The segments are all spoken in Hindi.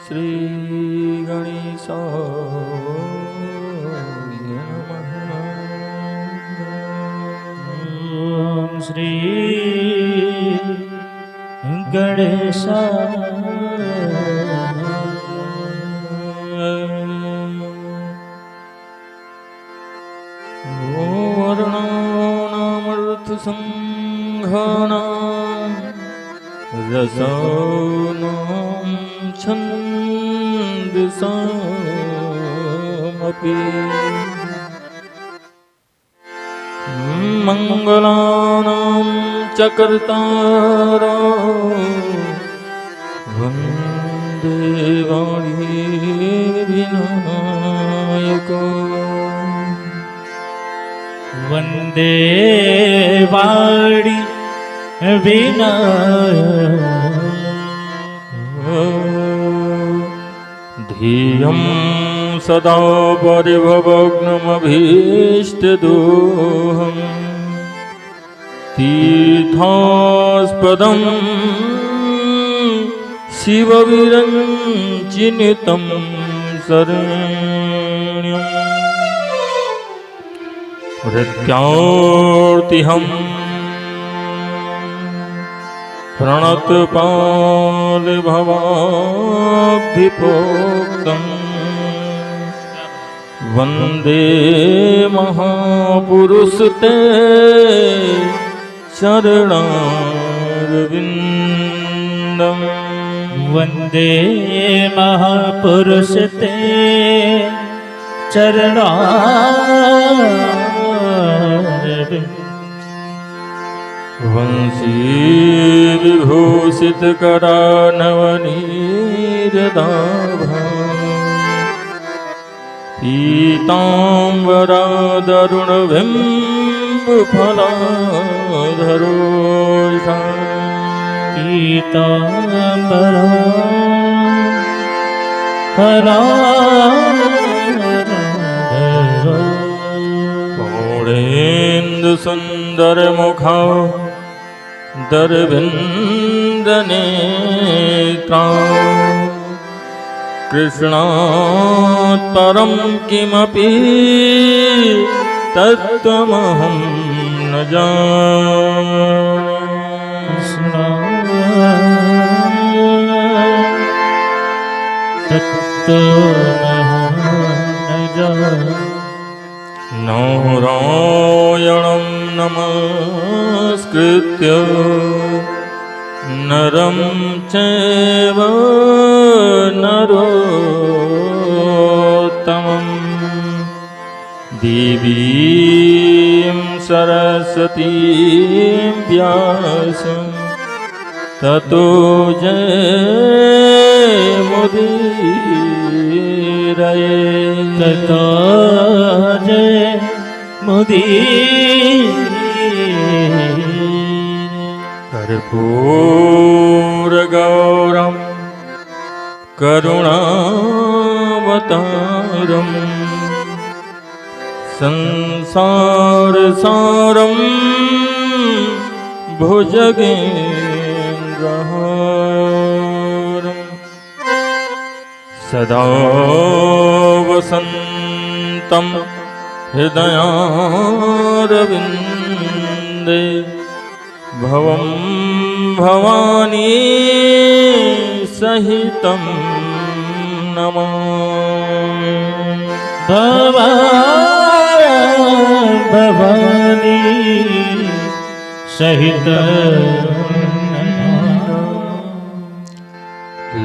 श्री गणेशाय नमः। ओम श्री गणेशाय वर्णानामर्थसंघानां रसानां छन्दसामपि मंगलानां च कर्तारा वन्दे वाणीविनायको वन्दे वाणी विनायको धियं सदा परिभवग्नमभीष्टदोहम् तीर्थास्पदं शिवविरञ्चिनितं शरण्यम् प्रत्यार्तिहम् प्रणतपालभवाब्धिपोक्तम् वन्दे महापुरुषते चरणारविन्दम् वन्दे महापुरुषते चरणारविन्दम् वंशी विभूषितकरानवनीरदाभा पीताम्बरादरुणबिम्बफलाधरोषा पीताम्बरा पौडेन्दुसुन्दरमुखा दरविन्दनेत्रा कृष्णात् परं किमपि तत्त्वमहं न जाने। नारायणं नमस्कृत्य नरं चैव नरोत्तमं देवीं सरस्वतीं व्यासं ततो जयमुदीरये ततो जयमुदीरये। कर्पूरगौरं करुणावतारं संसारसारं भुजगेन्द्रहारं सदा वसन्तं हृदयारविन्दे भवं भवानी सहितं नमामि। भवानी सहितं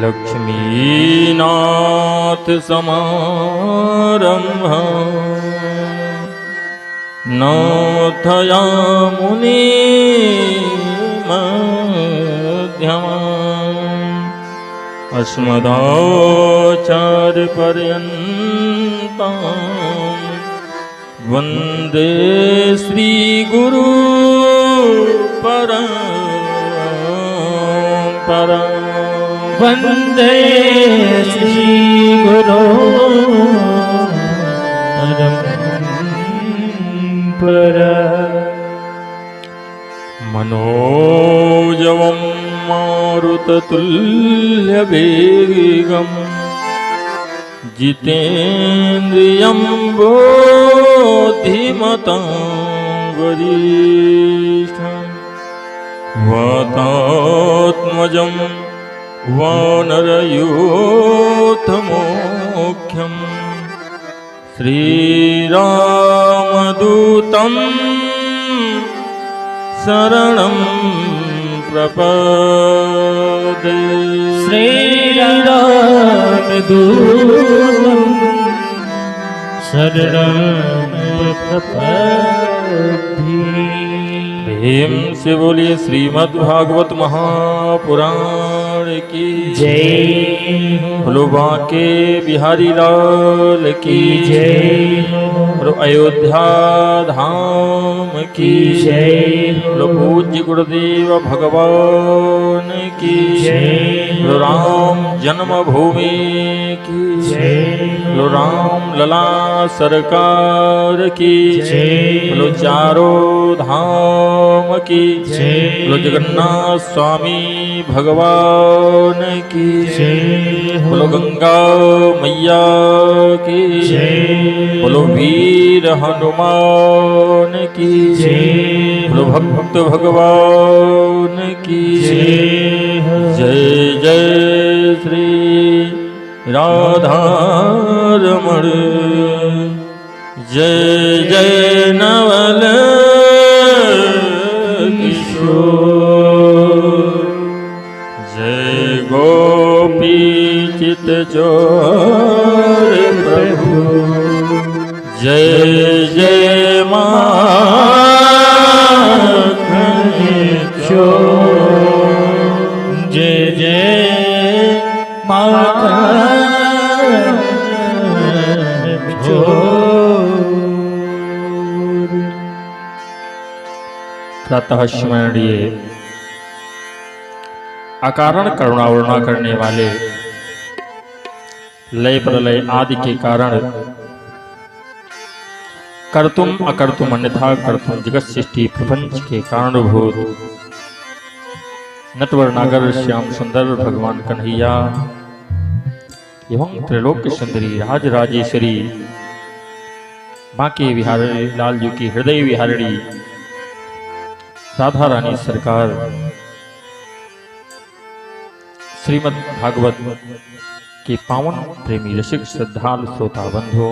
लक्ष्मीनाथ समारम्भा नाथयामुनि मध्यमाम् अस्मदाचार्यपर्यन्तां वन्दे श्रीगुरु परम्पराम्। परं वन्दे श्री गुरो परं मनोजवं मारुततुल्यवेगम् जितेन्द्रियं बुद्धिमतां वरिष्ठं वातात्मजं वानरयूथमुख्यं श्रीरामदूतं शरणं प्रपदे श्रीरामदूतं शरणं प्रपद्ये। प्रेम से बोलिए श्रीमद् भागवत महापुराण की जय। बोलो बांके बिहारी लाल की जय। बोलो अयोध्या धाम की जय। बोलो पूज्य गुरुदेव भगवान की जय। बोलो राम जन्मभूमि की जय। बोलो राम लला सरकार की जय। बोलो चारों धाम की जय। बोलो जगन्नाथ स्वामी भगवान की जय। बोलो गंगा मैया की जय। बोलो वीर हनुमान की जय। बोलो भक्त भगवान की जय। जय जय श्री राधा रमण जय जय नवल किशोर जय गोपी चित चोर प्रभु जय जय माखन चोर जय जय माखन चोर। प्रातः स्मरणीय अकारण करुणावरुणा करने वाले लय प्रलय आदि के कारण कर्तुम अकर्तुम अन्यथा कर्तुम जगत सृष्टि प्रपंच के कारणभूत नटवर नागर श्याम सुंदर भगवान कन्हैया एवं त्रिलोक सुंदरी राज राजेश्वरी बांके बिहारी लाल जी की हृदय विहारिणी राधा रानी सरकार श्रीमद् भागवत के पावन प्रेमी रसिक श्रद्धालु श्रोता बंधु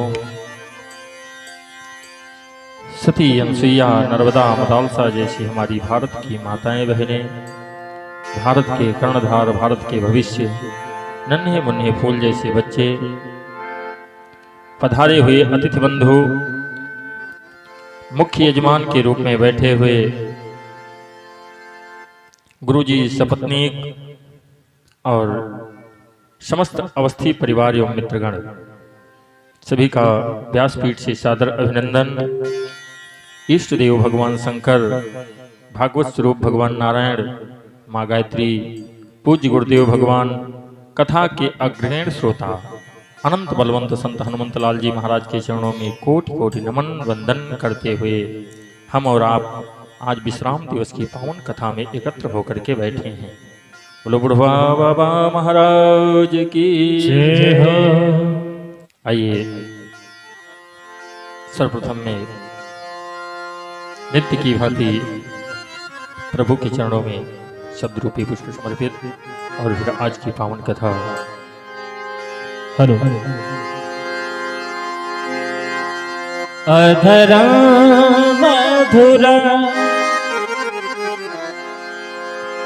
सती अनसुईया नर्मदा मदालसा जैसी हमारी भारत की माताएं बहनें, भारत के कर्णधार, भारत के भविष्य, नन्हे मुन्ने फूल जैसे बच्चे, पधारे हुए अतिथि बंधु, मुख्य यजमान के रूप में बैठे हुए गुरुजी, सपत्नीक और समस्त अवस्थी परिवार एवं मित्रगण, सभी का व्यासपीठ से सादर अभिनंदन। इष्ट देव भगवान शंकर, भागवत स्वरूप भगवान नारायण, माँ गायत्री, पूज्य गुरुदेव भगवान, कथा के अग्रगण्य श्रोता, अनंत बलवंत संत हनुमंत लाल जी महाराज के चरणों में कोटि कोटि नमन वंदन करते हुए हम और आप आज विश्राम दिवस की पावन कथा में एकत्र होकर के बैठे हैं। बोलो बुढ़वा बाबा महाराज की जय हो। आइए सर्वप्रथम में नित्य की भांति प्रभु के चरणों में शब्द रूपी पुष्प समर्पित और फिर आज की पावन कथा। हेलो। अधरा मधुरा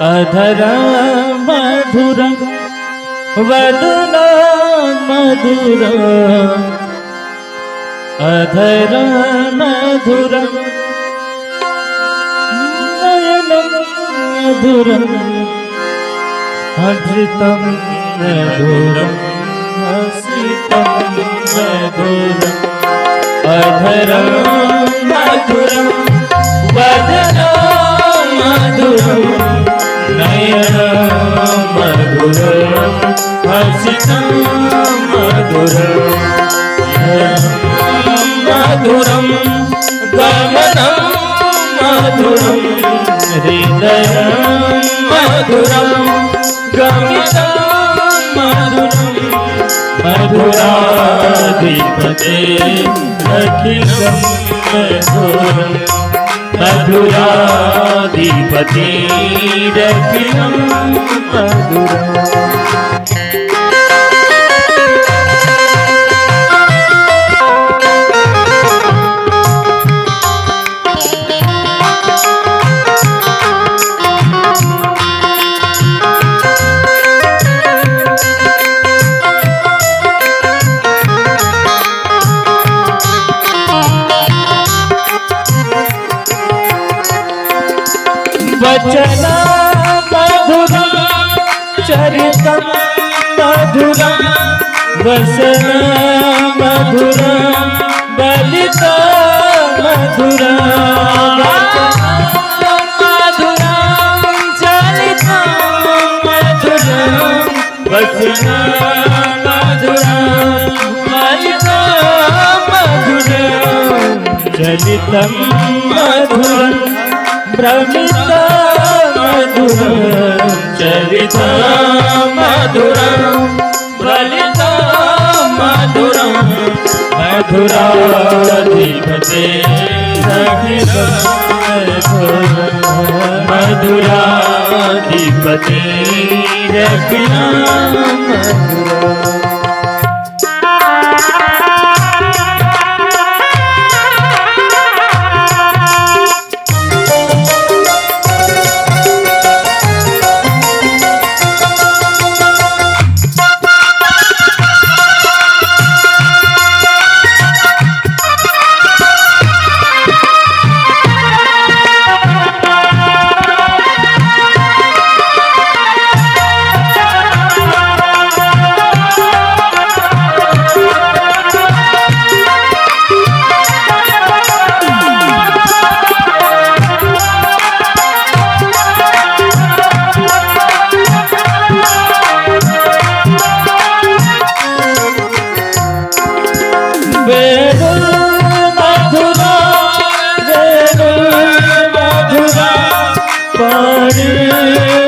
अधरा मधुरा वदना मधुरा अधरा मधुरा नयन मधुरा हृतं मधुरा हसितं मधुरा अधरा मधुरा वदना मधुरा नयन मधुरम गमनं मधुरम हृदयं मधुरम गमनं मधुरम मधुराधिपते अखिलं मधुरम मधुराधिपते अखिलं मधुरम। वचन मधुरम चरितम मधुरम वसन मधुरम बलिता मधुरम मधुरम चरितम मधुरम वसन मधुरम बलिता मधुरम चरितम मधुरम भ्रमिता मधुरम चरिता मधुरम भ्रमिता मधुरम मधुराधिपते अखिलं मधुरम मधुराधिपते अखिलं मधुरम।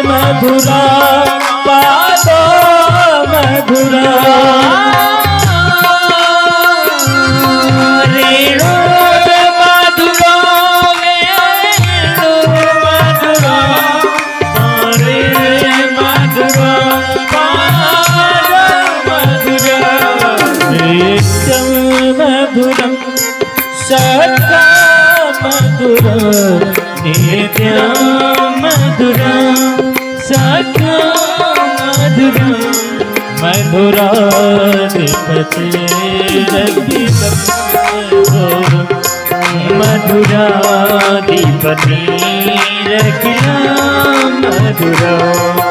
मधुरा पादो मधुरा रेणु मधुरा मधुरा रे मधुरा मधुरा नित्यं मधुरं सदा मधुरं नित्यं मधुरं सदा मधुरं मधुराधिपते अखिलं मधुराधिपते अखिलं मधुरम्।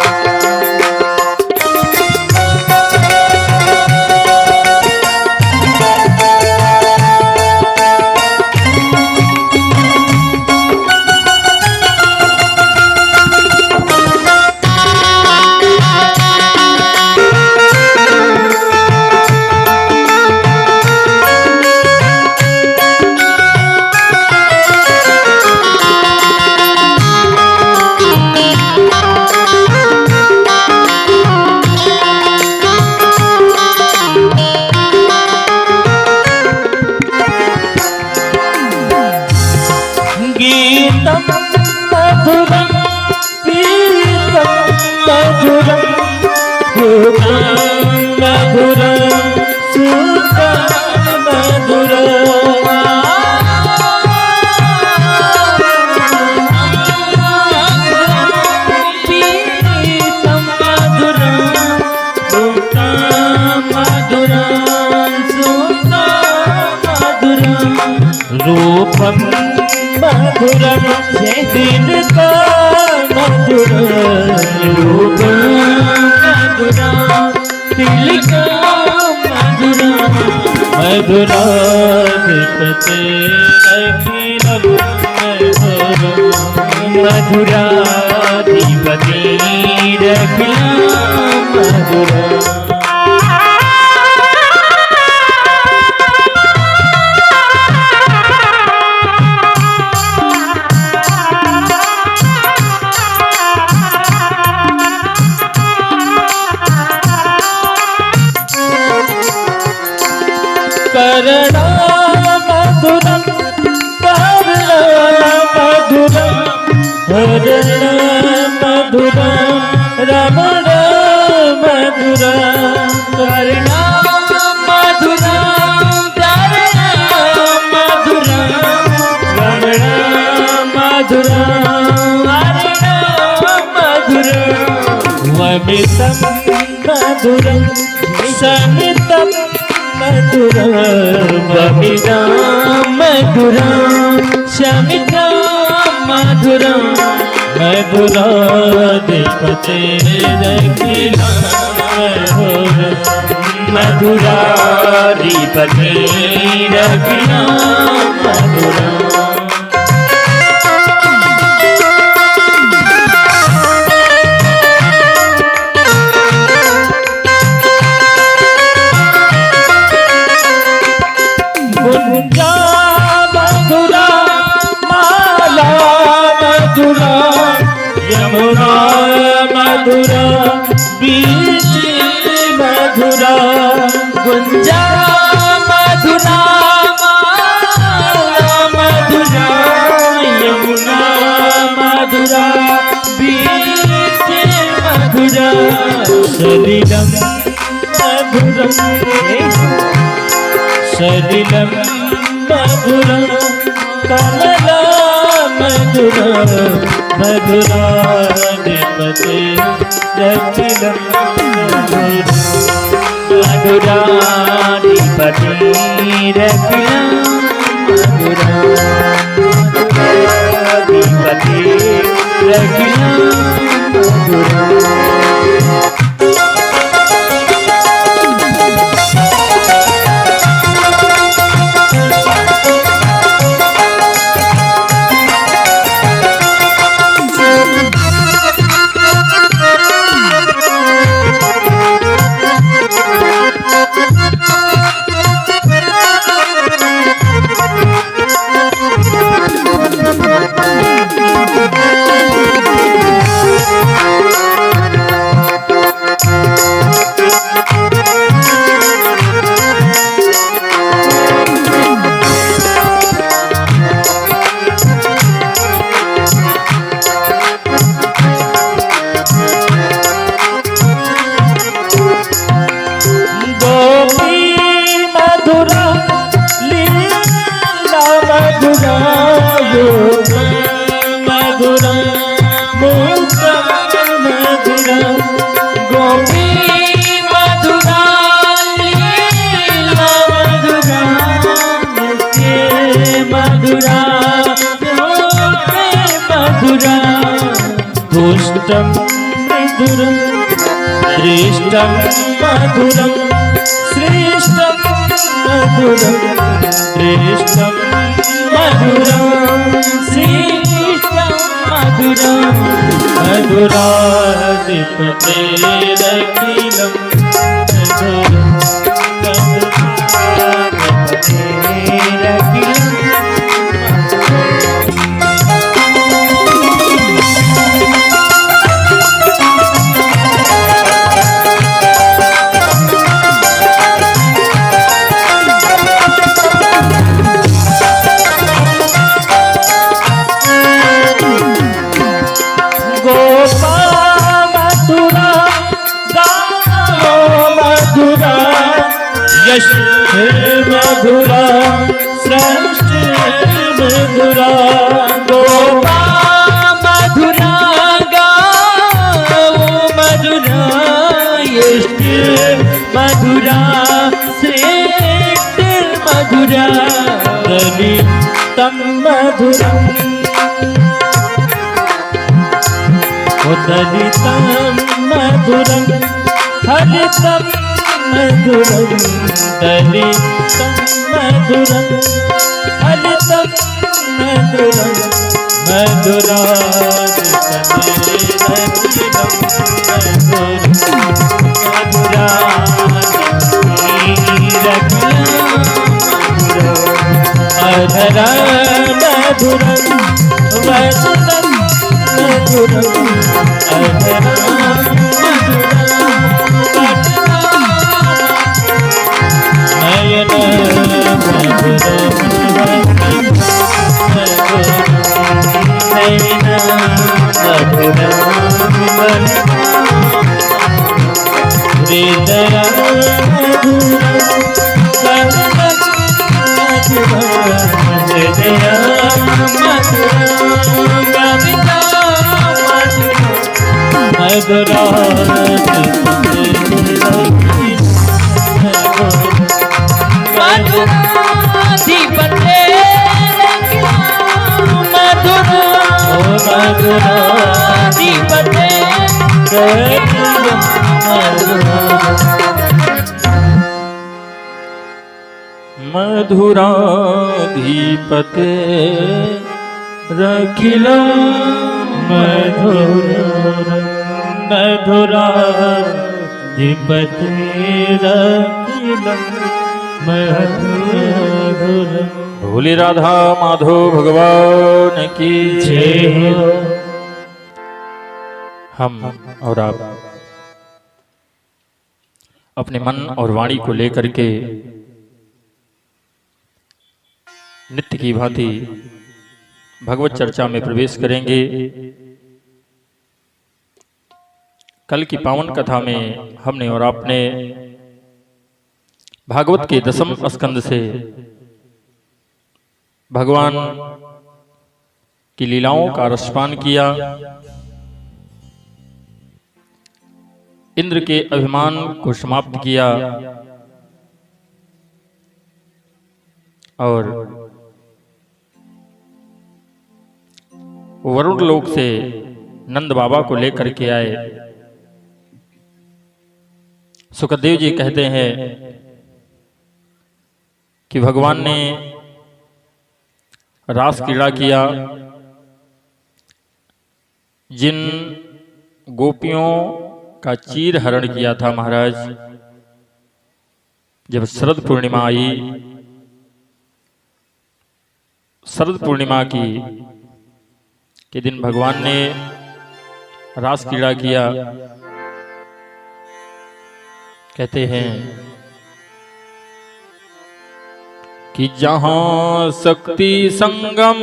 गीतं मधुरं गीतं मधुरं सुखं मधुरं सुखं मधुरं गीतं मधुरं सुखं मधुरं सुखं मधुरं रूपं मधुरं दिन का मधुरं रूपं मधुरं दिल का मधुरं मधुराधिपते अखिलं मधुरं मधुराधिपते अखिलं मधुरम्। वमितं मधुरं समितं मधुरं वमितं मधुरं शमितं मधुरं मधुराधिपतेरखिलं मधुराधिपतेरखिलं मधुरम् गुंजा मधुरा माला मधुरा यमुना मधुरा बीच मधुरा गुंजा मधुरा माला मधुरा यमुना मधुरा बीच मधुरा सलिलम मधुरम सलिलं मधुरं कमला मधुरं मधुराधिपते रखिलं मधुराधिपते रखिलं मधुराधिपते रखिलं मधुरा दुष्टं मधुरं दृष्टं मधुरं श्रेष्ठं मधुरं दृष्टं मधुरं श्रेष्ठं मधुरं मधुराधिपतेरखिलं मधुरं मधुराधिपतेरखिलं मधुरा सृष्टि मधुरा गोपा मधुरा गाओ मधुरा यष्टि मधुरा श्रेष्ठ मधुरा दलितं मधुरं दलितं मधुरं फलितं मधुरं दलितं मधुरं फलितं मधुरं मधुराधिपतेरखिलं मधुरा मधुरं वचनं मधुरं अधरा नयन हृदया हृदया मधुराधिपते मधुराधिपते मधुराधिपते रखिलं मधुराधिपते रखिलं मधुरं। भोले राधा माधव भगवान की जय हो। हम और आप अपने मन और वाणी को लेकर के नित्य की भांति भगवत चर्चा में प्रवेश करेंगे। कल की पावन कथा में हमने और आपने भागवत के 10वें स्कंद से भगवान की लीलाओं का रसपान किया। इंद्र के अभिमान को समाप्त किया और वरुण लोक से नंद बाबा को लेकर के आए। सुखदेव जी कहते हैं कि भगवान ने रास क्रीड़ा किया। जिन गोपियों का चीर हरण किया था महाराज, जब शरद पूर्णिमा आई, शरद पूर्णिमा के दिन भगवान ने रास क्रीड़ा किया। कहते हैं कि जहां शक्ति संगम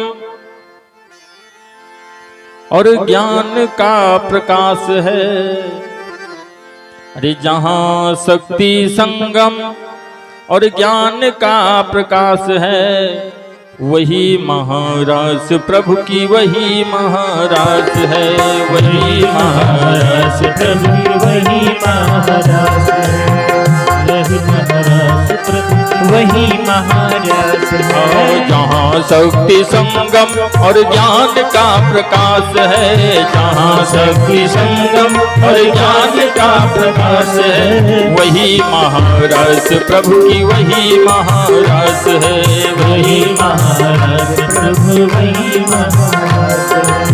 और ज्ञान का प्रकाश है, अरे जहां शक्ति संगम और ज्ञान का प्रकाश है, वही महाराज प्रभु की वही महाराज है, वही महाराज प्रभु वही महाराज वही महाराज है। जहाँ शक्ति संगम और ज्ञान का प्रकाश है, जहाँ शक्ति संगम और ज्ञान का प्रकाश है, वही महाराज प्रभु की वही महाराज है, वही महाराज प्रभु वही महाराज है।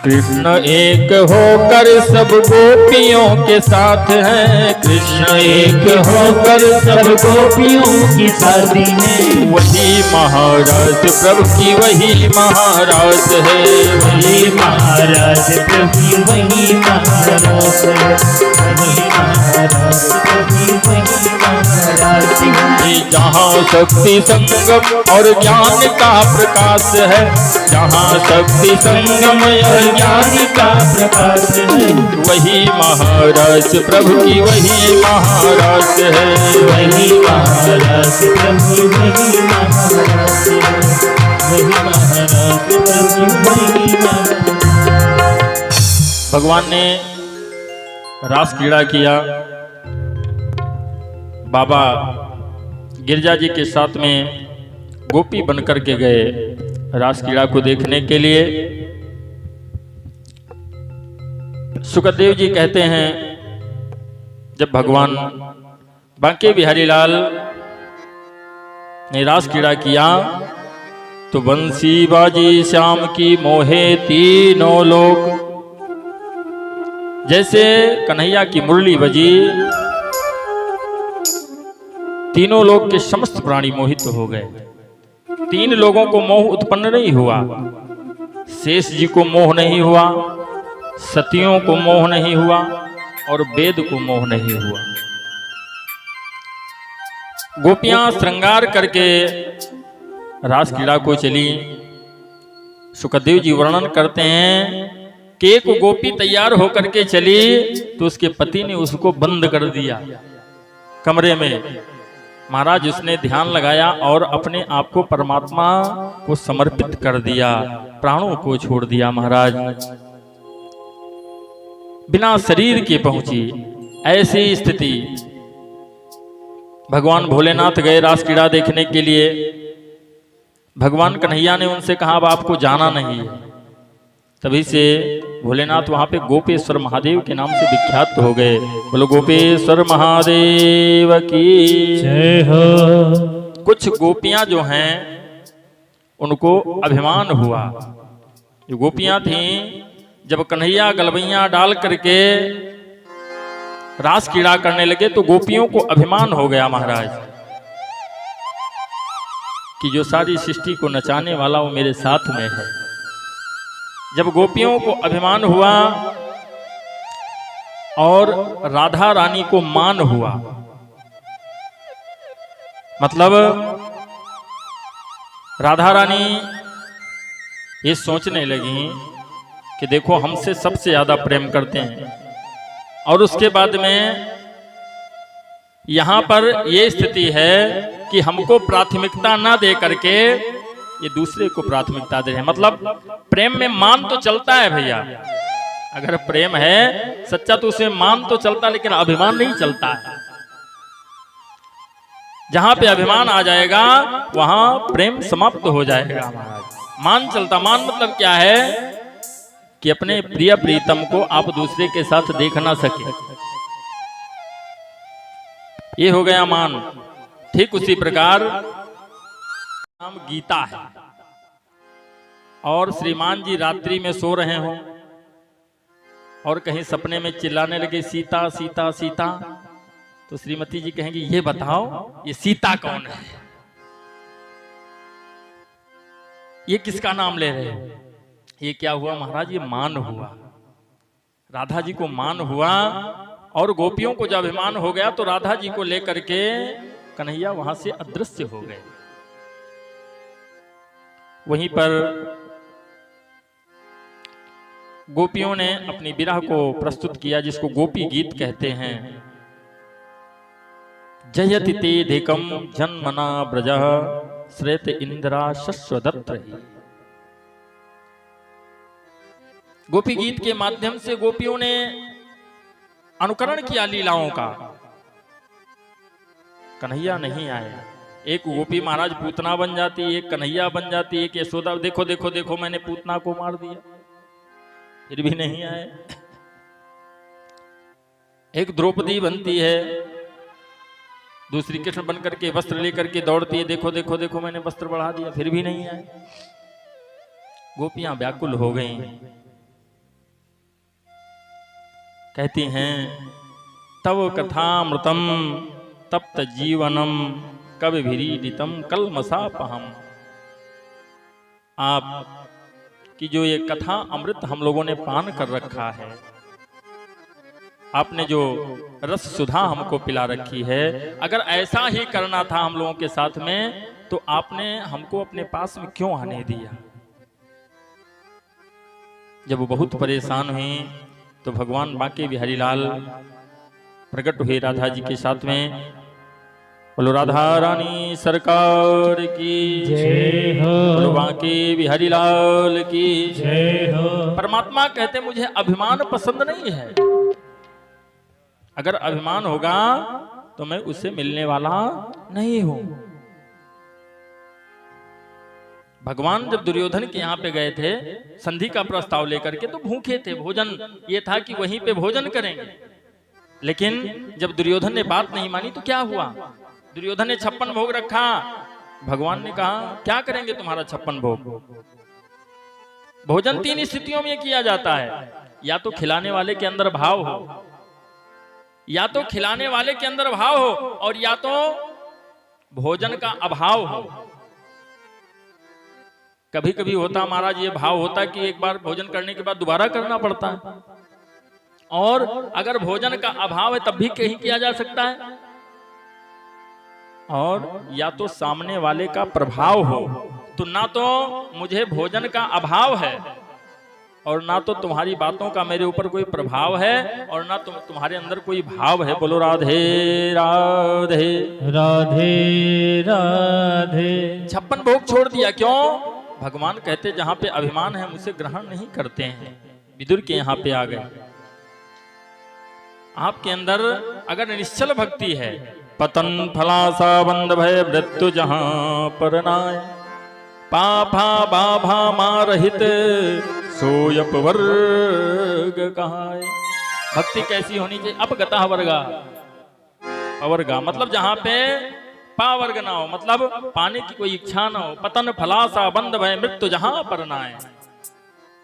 कृष्ण एक होकर सब गोपियों के साथ हैं, कृष्ण एक होकर सब गोपियों की शादी है, वही महाराज प्रभु की वही महाराज है, वही महाराज प्रभु वही महाराज है, वही महाराज प्रभु वही महाराज है। जहाँ शक्ति संगम और ज्ञान का प्रकाश है, जहाँ शक्ति संगम और ज्ञान का प्रकाश है, वही महाराज प्रभु की वही महाराज है, वही महाराज प्रभु वही महाराज है, वही महाराज प्रभु वही महाराज। भगवान ने रास क्रीड़ा किया। बाबा गिरजा जी के साथ में गोपी बनकर के गए रास क्रीड़ा को देखने के लिए। सुखदेव जी कहते हैं, जब भगवान बांके बिहारी लाल ने रास क्रीड़ा किया तो बंसी बाजी श्याम की मोहे तीनों लोक। जैसे कन्हैया की मुरली बजी, तीनों लोग के समस्त प्राणी मोहित हो गए। तीन लोगों को मोह उत्पन्न नहीं हुआ, शेष जी को मोह नहीं हुआ, सतियों को मोह नहीं हुआ और वेद को मोह नहीं हुआ। गोपियां श्रृंगार करके रास क्रीड़ा को चली। सुखदेव जी वर्णन करते हैं कि एक गोपी तैयार होकर के चली तो उसके पति ने उसको बंद कर दिया कमरे में। महाराज उसने ध्यान लगाया और अपने आप को परमात्मा को समर्पित कर दिया, प्राणों को छोड़ दिया। महाराज बिना शरीर के पहुंची ऐसी स्थिति। भगवान भोलेनाथ गए रास क्रीड़ा देखने के लिए। भगवान कन्हैया ने उनसे कहा अब आपको जाना नहीं है। तभी से भोलेनाथ वहां पे गोपेश्वर महादेव के नाम से विख्यात हो गए। बोलो गोपेश्वर महादेव की जय हो। कुछ गोपियां जो हैं उनको अभिमान हुआ। जो गोपियां थीं जब कन्हैया गलबैया डाल करके रास क्रीड़ा करने लगे तो गोपियों को अभिमान हो गया महाराज कि जो सारी सृष्टि को नचाने वाला वो मेरे साथ में है। जब गोपियों को अभिमान हुआ और राधा रानी को मान हुआ, मतलब राधा रानी ये सोचने लगी कि देखो हमसे सबसे ज्यादा प्रेम करते हैं और उसके बाद में यहां पर ये स्थिति है कि हमको प्राथमिकता ना दे करके ये दूसरे को प्राथमिकता दे रहे हैं। मतलब प्रेम में मान तो चलता है भैया, अगर प्रेम है सच्चा तो उसमें मान तो चलता है, लेकिन अभिमान नहीं चलता है। जहां पे अभिमान आ जाएगा वहां प्रेम समाप्त हो जाएगा महाराज। मान चलता, मान मतलब क्या है कि अपने प्रिय प्रीतम को आप दूसरे के साथ देख ना सके, ये हो गया मान। ठीक उसी प्रकार नाम गीता है और श्रीमान जी रात्रि में सो रहे हों और कहीं सपने में चिल्लाने लगे सीता सीता सीता, तो श्रीमती जी कहेंगी ये बताओ ये सीता कौन है, ये किसका नाम ले रहे हो। ये क्या हुआ महाराज, ये मान हुआ। राधा जी को मान हुआ और गोपियों को जब अभिमान हो गया तो राधा जी को लेकर के कन्हैया वहां से अदृश्य हो गए। वहीं पर गोपियों ने अपनी विरह को प्रस्तुत किया जिसको गोपी गीत कहते हैं। जयति ते धेकम जन्मना ब्रजः श्रेत इंद्रा शश्वदत्र। गोपी गीत के माध्यम से गोपियों ने अनुकरण किया लीलाओं का। कन्हैया नहीं आए। एक गोपी महाराज पूतना बन जाती, एक कन्हैया बन जाती, एक यशोदा देखो देखो देखो मैंने पूतना को मार दिया, फिर भी नहीं आए। एक द्रौपदी बनती है, दूसरी कृष्ण बन करके वस्त्र लेकर के दौड़ती है, देखो देखो देखो मैंने वस्त्र बढ़ा दिया, फिर भी नहीं आए। गोपियां व्याकुल हो गईं, कहती हैं तव कथामृतम तप्त जीवनम कवि भिरीडितम कलमसापहम। आप की जो ये कथा अमृत हम लोगों ने पान कर रखा है, आपने जो रस सुधा हमको पिला रखी है, अगर ऐसा ही करना था हम लोगों के साथ में तो आपने हमको अपने पास में क्यों आने दिया। जब वो बहुत परेशान हुई तो भगवान बांके बिहारी लाल प्रकट हुए राधा जी के साथ में। बोलो राधा रानी सरकार की जय हो। बोलो बांके बिहारी लाल की जय हो। परमात्मा कहते मुझे अभिमान पसंद नहीं है, अगर अभिमान होगा तो मैं उससे मिलने वाला नहीं हूं। भगवान जब दुर्योधन के यहाँ पे गए थे संधि का प्रस्ताव लेकर के, तो भूखे थे, भोजन ये था कि वहीं पे भोजन करेंगे। लेकिन जब दुर्योधन ने बात नहीं मानी तो क्या हुआ, दुर्योधन ने 56 भोग रखा, भगवान ने कहा क्या करेंगे तुम्हारा 56 भोग। भोजन 3 स्थितियों में किया जाता है, या तो खिलाने वाले के अंदर भाव हो, या तो खिलाने वाले के अंदर भाव हो, और या तो भोजन का अभाव हो। कभी कभी होता महाराज ये भाव होता कि एक बार भोजन करने के बाद दोबारा करना पड़ता है, और अगर भोजन का अभाव है तब भी कहीं किया जा सकता है, और या तो सामने वाले का प्रभाव हो, तो ना तो मुझे भोजन का अभाव है और ना तो तुम्हारी बातों का मेरे ऊपर कोई प्रभाव है, और ना तुम्हारे अंदर कोई भाव है। बोलो राधे राधे राधे राधे। 56 भोग छोड़ दिया, क्यों? भगवान कहते जहां पे अभिमान है मुझसे ग्रहण नहीं करते हैं। विदुर के यहां पे आ गए। आपके अंदर अगर निश्चल भक्ति है, पतन फलासा बंद भय मृत्यु जहां पर नाय, पाभा बाभा मारहित सोयप वर्ग कहाय। भक्ति कैसी होनी चाहिए? अपगता वर्गा, अवर्गा मतलब जहां पे पावर्ग ना हो, मतलब पाने की कोई इच्छा ना हो। पतन फलासा बंद भय मृत्यु जहां पर नाय,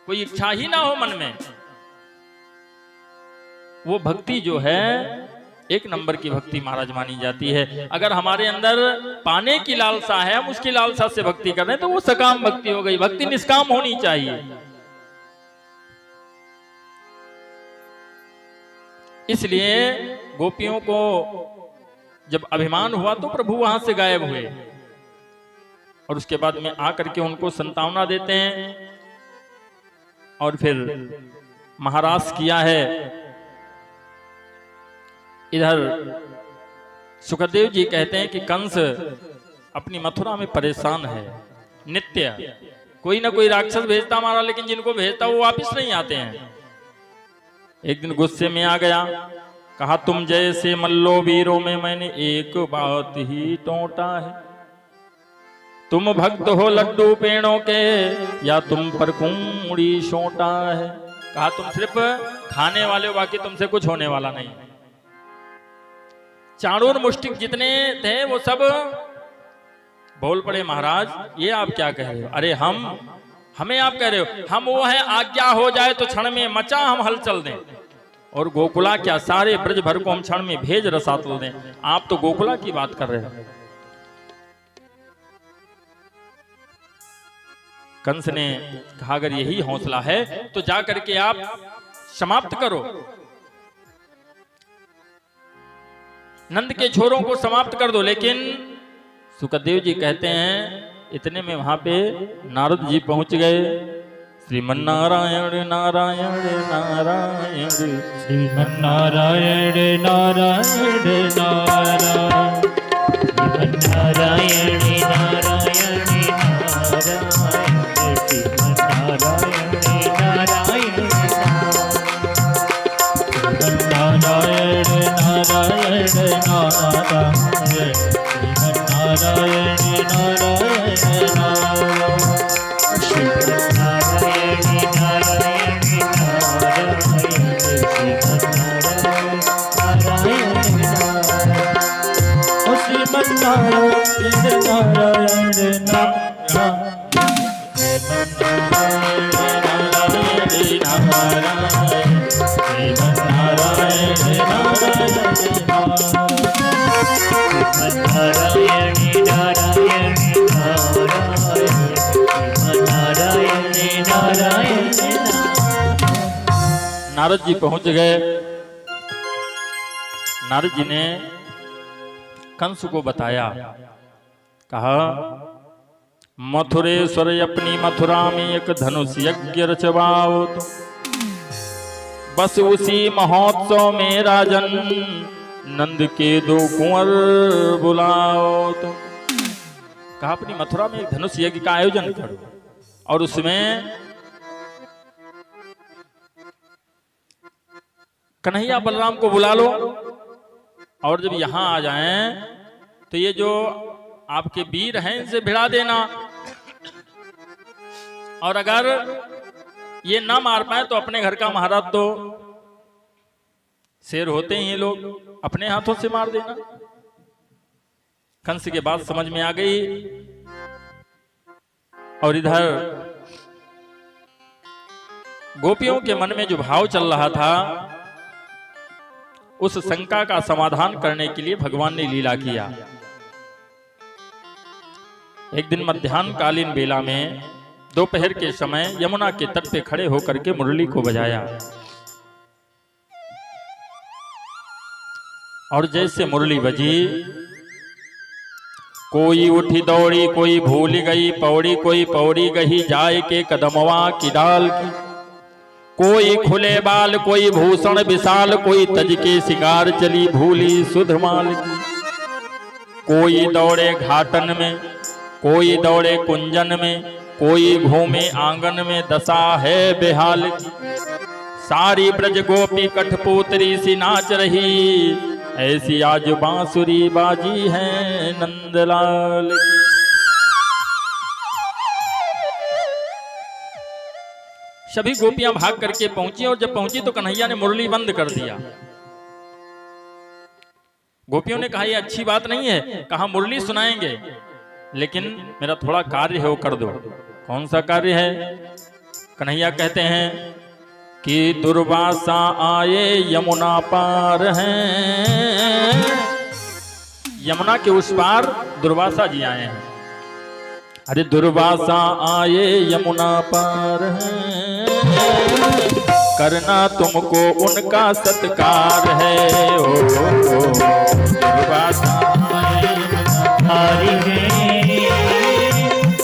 कोई इच्छा ही ना हो मन में। वो भक्ति जो है 1 नंबर की भक्ति महाराज मानी जाती है। अगर हमारे अंदर पाने की लालसा है, हम उसकी लालसा से भक्ति कर रहे हैं, तो वो सकाम भक्ति हो गई। भक्ति निष्काम होनी चाहिए। इसलिए गोपियों को जब अभिमान हुआ तो प्रभु वहां से गायब हुए, और उसके बाद में आकर के उनको संतावना देते हैं, और फिर महाराज किया है। इधर सुखदेव जी कहते हैं कि कंस अपनी मथुरा में परेशान है नित्य। कोई ना कोई राक्षस भेजता हमारा, लेकिन जिनको भेजता वो वापिस नहीं आते हैं। एक दिन गुस्से में आ गया, कहा तुम जैसे मल्लो वीरों में मैंने एक बात ही टोटा है। तुम भक्त हो लड्डू पेड़ों के, या तुम पर कुंडी सोटा है। कहा तुम सिर्फ खाने वाले हो, बाकी तुमसे कुछ होने वाला नहीं। चाणूर मुष्टिक जितने थे वो सब बोल पड़े, महाराज ये आप क्या कह रहे हो? अरे हमें आप कह रहे हो, हम वो है आज्ञा हो जाए तो क्षण में मचा हम हलचल दें, और गोकुला क्या सारे ब्रज भर को हम क्षण में भेज रसातल दें। आप तो गोकुला की बात कर रहे हो। कंस ने कहा अगर यही हौसला है तो जाकर के आप समाप्त करो, नंद के छोरों को समाप्त कर दो। लेकिन सुखदेव जी कहते हैं इतने में वहां पे नारद जी पहुंच गए। श्रीमन्नारायण नारायण नारायण, श्रीमन्नारायण नारायण नारायण, श्रीमन्नारायण नारायण नारायण, श्रीमन्नारायण नारायण नारायण, नारायण नारायण, श्रीमन्नारायण नारायण नारायण, श्रीमन्नारायण नारायण नारायण, श्रीमन्नारायण नारायण नारायण, श्रीमन्नारायण नारायण नारद जी पहुंच गए। नारद जी ने कंस को बताया, कहा मथुरेश्वर अपनी मथुरा में एक धनुष यज्ञ रचवाओ, तो बस उसी महोत्सव में राजन नंद के 2 कुंवर बुलाओ। तो कहा अपनी मथुरा में एक धनुष यज्ञ का आयोजन करो, और उसमें कन्हैया बलराम को बुला लो, और जब यहां आ जाएं तो ये जो आपके वीर हैं इनसे भिड़ा देना, और अगर ये ना मार पाए तो अपने घर का महाराज तो शेर होते ही ये लोग, अपने हाथों से मार देना। कंस के बात समझ में आ गई और इधर गोपियों के मन में जो भाव चल रहा था उस शंका का समाधान करने के लिए भगवान ने लीला किया। एक दिन मध्याह्नकालीन बेला में दोपहर के समय यमुना के तट पे खड़े होकर के मुरली को बजाया और जैसे मुरली बजी कोई उठी दौड़ी कोई भूल गई पौड़ी कोई पौड़ी गही जाए के कदमवा की डाल की कोई खुले बाल कोई भूषण विशाल कोई तज के सिंगार चली भूली सुधमाल की कोई दौड़े घाटन में कोई दौड़े कुंजन में कोई घूमे आंगन में दशा है बेहाल की सारी ब्रज गोपी कठपुतरी सी नाच रही ऐसी आज बांसुरी बाजी है नंदलाल की। सभी गोपियां भाग करके पहुंची और जब पहुंची तो कन्हैया ने मुरली बंद कर दिया। गोपियों ने कहा यह अच्छी बात नहीं है, कहा मुरली सुनाएंगे लेकिन मेरा थोड़ा कार्य है वो कर दो। कौन सा कार्य है? कन्हैया कहते हैं कि दुर्वासा आए यमुना पार हैं, यमुना के उस पार दुर्वासा जी आए हैं। अरे दुर्वासा आए यमुना पार हैं, करना तुमको उनका सत्कार है। ओ दुर्वासा आए पार हैं,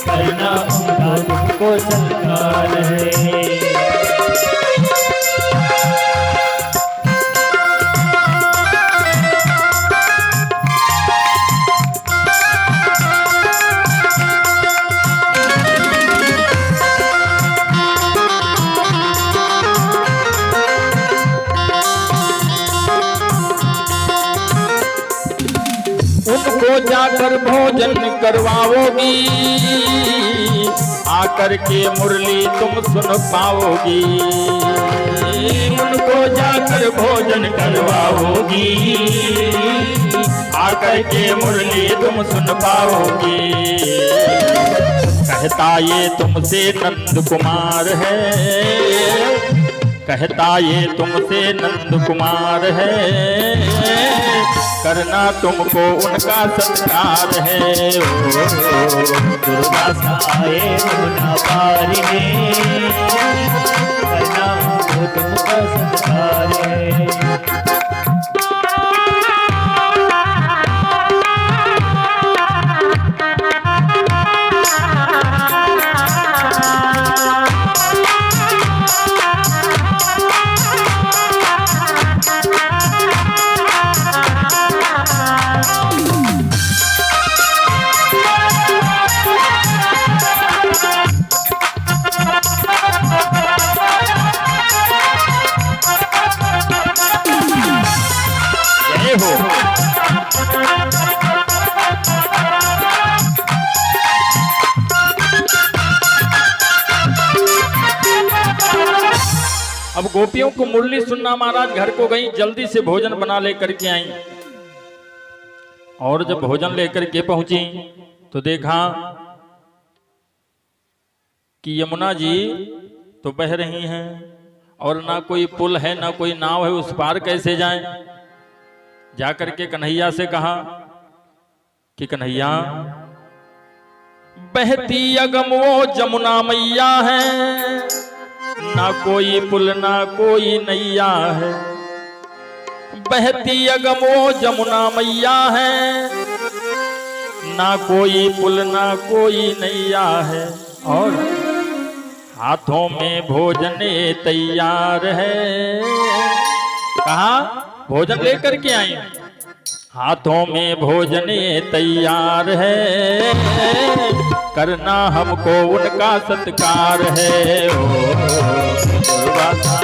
करना उनका तुमको सत्कार है। उनको जाकर भोजन करवाओगी, आकर के मुरली तुम सुन पाओगी। उनको जाकर भोजन करवाओगी, आकर के मुरली तुम सुन पाओगी। कहता ये तुमसे नंद कुमार है, कहता ये तुमसे नंद कुमार है, करना तुमको उनका सत्कार है। ओ दुर्वासा आए यमुना पार हैं, करना उनको तुमको सत्कार है। अब गोपियों को मुरली सुनना, महाराज घर को गई, जल्दी से भोजन बना लेकर के आई और जब भोजन लेकर के पहुंची तो देखा कि यमुना जी तो बह रही हैं और ना कोई पुल है ना कोई नाव है, उस पार कैसे जाएं। जाकर के कन्हैया से कहा कि कन्हैया बहती अगम वो जमुना मैया है, ना कोई पुल ना कोई नैया है। बहती अगम वो जमुना मैया है, ना कोई पुल ना कोई नैया है। और हाथों में भोजन तैयार है, कहा भोजन लेकर के आई, हाथों में भोजन तैयार है, करना हमको उनका सत्कार है। ओ दुर्वासा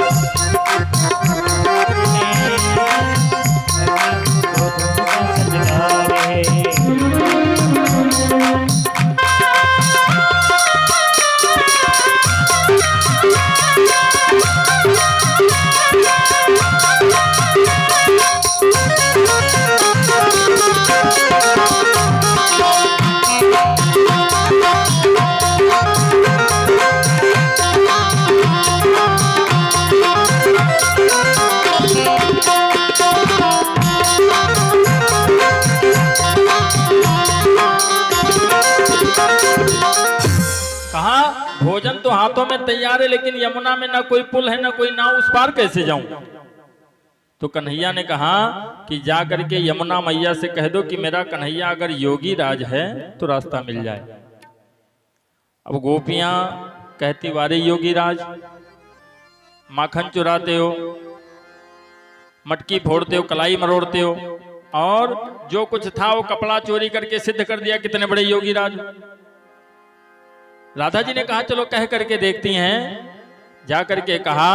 कहा भोजन तो हाथों में तैयार है, लेकिन यमुना में ना कोई पुल है ना कोई नाव, उस पार कैसे जाऊं? तो कन्हैया ने कहा कि जा करके यमुना मैया से कह दो कि मेरा कन्हैया अगर योगी राज है तो रास्ता मिल जाए। अब गोपियां कहती वारे योगी राज, माखन चुराते हो, मटकी फोड़ते हो, कलाई मरोड़ते हो, और जो कुछ था वो कपड़ा चोरी करके सिद्ध कर दिया, कितने बड़े योगी राज। राधा जी ने कहा चलो कह करके देखती हैं। जा करके कहा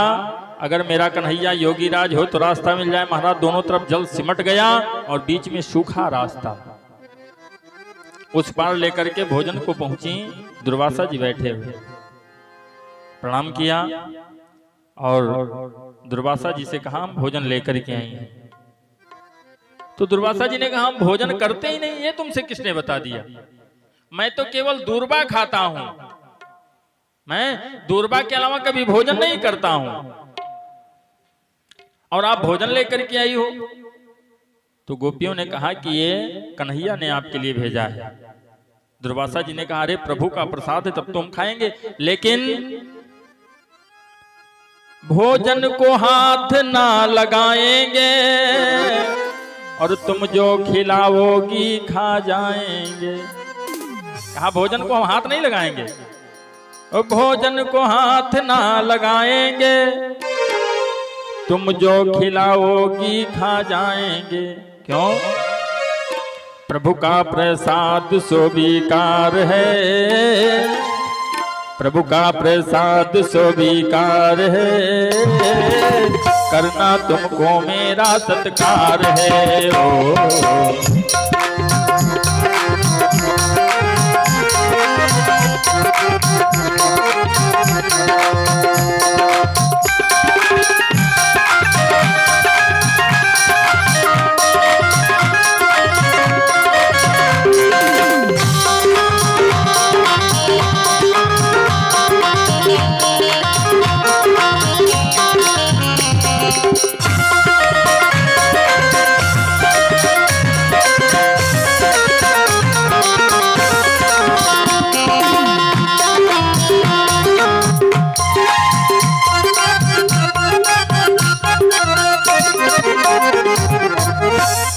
अगर मेरा कन्हैया योगी राज हो तो रास्ता मिल जाए। महाराज दोनों तरफ जल सिमट गया और बीच में सूखा रास्ता, उस पार लेकर के भोजन को पहुंची। दुर्वासा जी बैठे हुए, प्रणाम किया और दुर्वासा जी से कहा हम भोजन लेकर के आई हैं। तो दुर्वासा जी ने कहा हम भोजन करते ही नहीं, ये तुमसे किसने बता दिया? मैं तो केवल दूर्बा खाता हूं, मैं दूर्बा के अलावा कभी भोजन नहीं करता हूं, और आप भोजन लेकर के आई हो। तो गोपियों ने कहा कि ये कन्हैया ने आपके लिए भेजा है। दुर्वासा जी ने कहा अरे प्रभु का प्रसाद है तब तो हम खाएंगे, लेकिन भोजन को हाथ ना लगाएंगे और तुम जो खिलाओगी खा जाएंगे। कहा भोजन को हम हाथ नहीं लगाएंगे, और भोजन को हाथ ना लगाएंगे, तुम जो खिलाओगी खा जाएंगे। क्यों? प्रभु का प्रसाद स्वीकार है, प्रभु का प्रसाद स्वीकार है, करना तुमको मेरा सत्कार है। ओ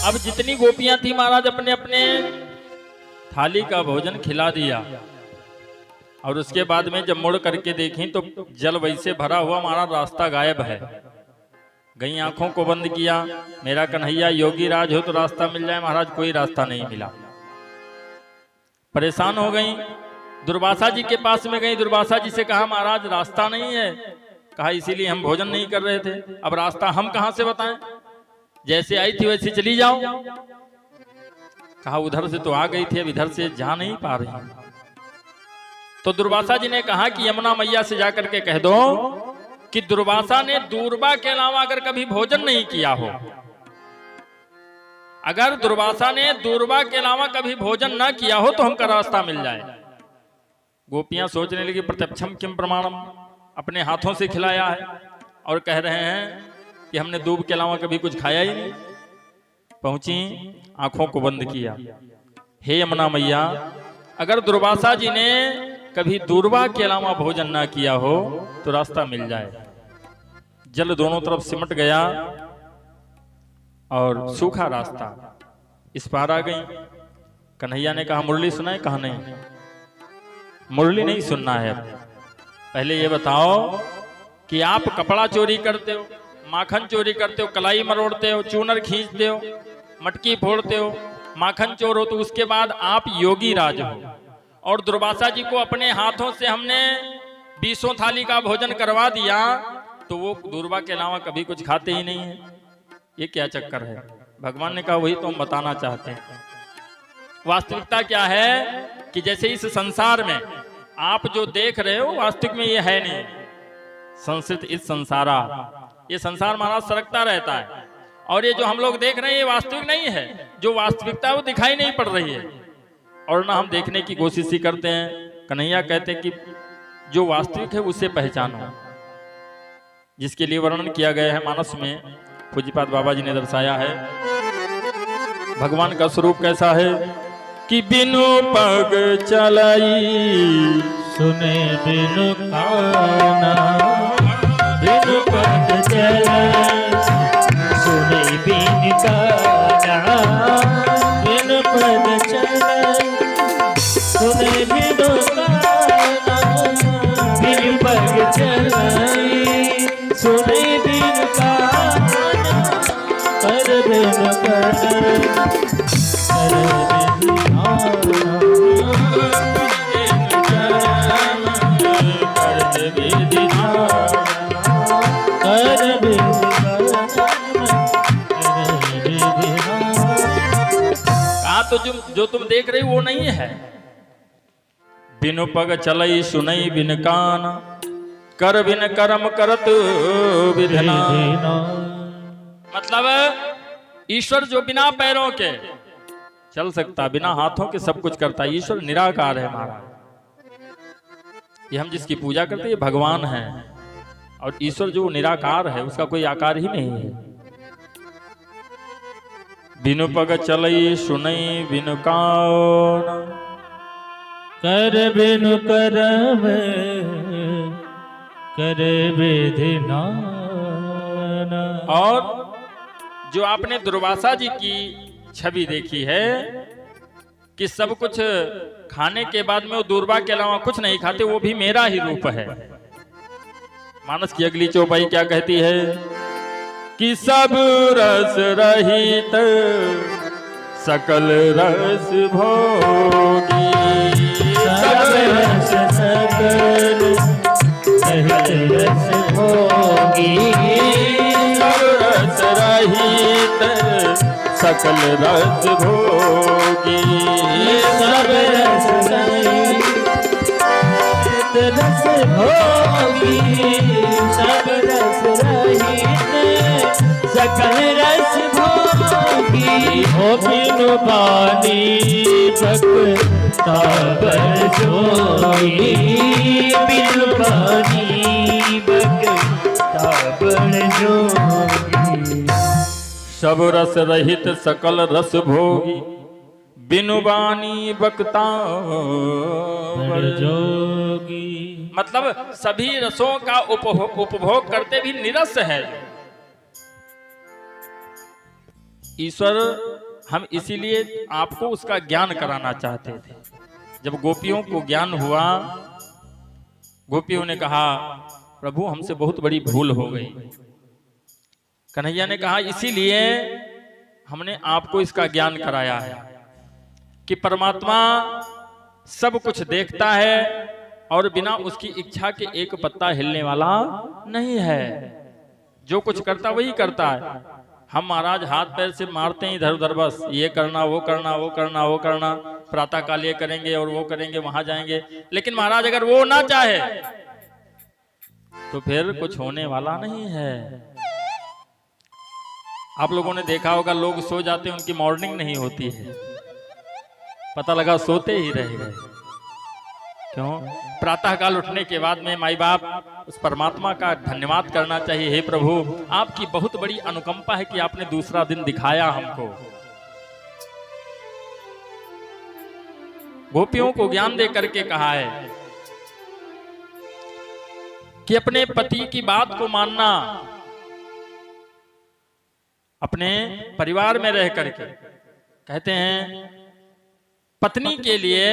अब जितनी गोपियां थी महाराज अपने अपने थाली का भोजन खिला दिया, और उसके बाद में जब मुड़ करके देखी तो जल वैसे भरा हुआ, महाराज रास्ता गायब है। गई आंखों को बंद किया, मेरा कन्हैया योगी राज हो तो रास्ता मिल जाए। महाराज कोई रास्ता नहीं मिला, परेशान हो गई। दुर्वासा जी के पास में गई, दुर्वासा जी से कहा महाराज रास्ता नहीं है। कहा इसीलिए हम भोजन नहीं कर रहे थे, अब रास्ता हम कहां से बताएं, जैसे आई थी वैसे चली जाओ। कहा उधर से तो आ गई थी, अब इधर से जा नहीं पा रही। तो दुर्वासा जी ने कहा कि यमुना मैया से जाकर के कह दो कि दुर्वासा ने दूर्बा के अलावा अगर कभी भोजन नहीं किया हो, अगर दुर्वासा ने दूर्बा के अलावा कभी भोजन ना किया हो तो हमका रास्ता मिल जाए। गोपियां सोचने लगी प्रत्यक्षम किम प्रमाणम, अपने हाथों से खिलाया है और कह रहे हैं कि हमने दूब के अलावा कभी कुछ खाया ही नहीं। पहुंची, आंखों को बंद किया, हे यमुना मैया अगर दुर्वासा जी ने कभी दूर्बा के अलावा भोजन ना किया हो तो रास्ता मिल जाए। जल दोनों तरफ सिमट गया और सूखा रास्ता, इस पार आ गई। कन्हैया ने कहा मुरली सुना है? कहा नहीं, मुरली नहीं सुनना है। पहले ये बताओ कि आप कपड़ा चोरी करते हो, माखन चोरी करते हो, कलाई मरोड़ते हो, चूनर खींचते हो, मटकी फोड़ते हो, माखन चोर हो, तो उसके बाद आप योगी राज हो, और दुर्वासा जी को अपने हाथों से हमने 20 थाली का भोजन करवा दिया, तो वो दूर्बा के अलावा कभी कुछ खाते ही नहीं है। ये क्या चक्कर है? भगवान ने कहा वही तो हम बताना चाहते हैं। वास्तविकता क्या है कि जैसे इस संसार में आप जो देख रहे हो वास्तविक में ये है नहीं। संस्कृत इस संसारा, ये संसार महाराज सरकता रहता है, और ये जो हम लोग देख रहे हैं ये वास्तविक नहीं है। जो वास्तविकता है वो दिखाई नहीं पड़ रही है, और ना हम देखने की कोशिश ही करते हैं। कन्हैया कहते हैं कि जो वास्तविक है उसे पहचानो, जिसके लिए वर्णन किया गया है मानस में, पूज्यपाद बाबा जी ने दर्शाया है। भगवान का स्वरूप कैसा है कि बिनु पग चलाई सुने बिनु काना बिनु पद चले सुने बिनु काना बिनु पद चले सुने बिनु काना बिनु पद चले सुने बिनु काना कर बिनु तो जो तुम देख रही वो नहीं है। बिनु पग चलई सुनई बिन कान कर बिन कर्म करत विधना। मतलब ईश्वर जो बिना पैरों के चल सकता, बिना हाथों के सब कुछ करता, ईश्वर निराकार है महाराज। ये हम जिसकी पूजा करते हैं ये भगवान है, और ईश्वर जो निराकार है उसका कोई आकार ही नहीं है। बिनु पग चलई सुनई बिनु कान कर बिनु करम कर विधिना। और जो आपने दुर्वासा जी की छवि देखी है कि सब कुछ खाने के बाद में वो दूर्वा के अलावा कुछ नहीं खाते, वो भी मेरा ही रूप है। मानस की अगली चौपाई क्या कहती है कि सब रस रहित सकल रस भोगी। सब रस सकल रस भोगी सब रस रहित सकल रस भोगी। सब रस रस भोगी सब रस रहित सकल रस भोगी। हो बिनु पानी भक्ता जोगी बिनु पानी भक्ता जोगी। सब रस रहित सकल रस भोगी बिनु बानी बकता जोगी। मतलब सभी रसों का उपभोग करते भी निरस है ईश्वर। हम इसीलिए आपको उसका ज्ञान कराना चाहते थे। जब गोपियों को ज्ञान हुआ, गोपियों ने कहा प्रभु हमसे बहुत बड़ी भूल हो गई। कन्हैया ने कहा इसीलिए हमने आपको इसका ज्ञान कराया है कि परमात्मा सब कुछ देखता है और बिना उसकी इच्छा के एक पत्ता हिलने वाला नहीं है। जो कुछ करता वही करता है। हम महाराज हाथ पैर से मारते हैं इधर उधर, बस ये करना वो करना वो करना वो करना, प्रातः काल ये करेंगे और वो करेंगे, वहां जाएंगे। लेकिन महाराज अगर वो ना चाहे तो फिर कुछ होने वाला नहीं है। आप लोगों ने देखा होगा लोग सो जाते हैं, उनकी मॉर्निंग नहीं होती है, पता लगा सोते ही रह गए। क्यों? प्रातः काल उठने के बाद में माई बाप उस परमात्मा का धन्यवाद करना चाहिए। हे प्रभु आपकी बहुत बड़ी अनुकंपा है कि आपने दूसरा दिन दिखाया हमको। गोपियों को ज्ञान दे करके कहा है कि अपने पति की बात को मानना, अपने परिवार में रह करके। कहते हैं पत्नी के लिए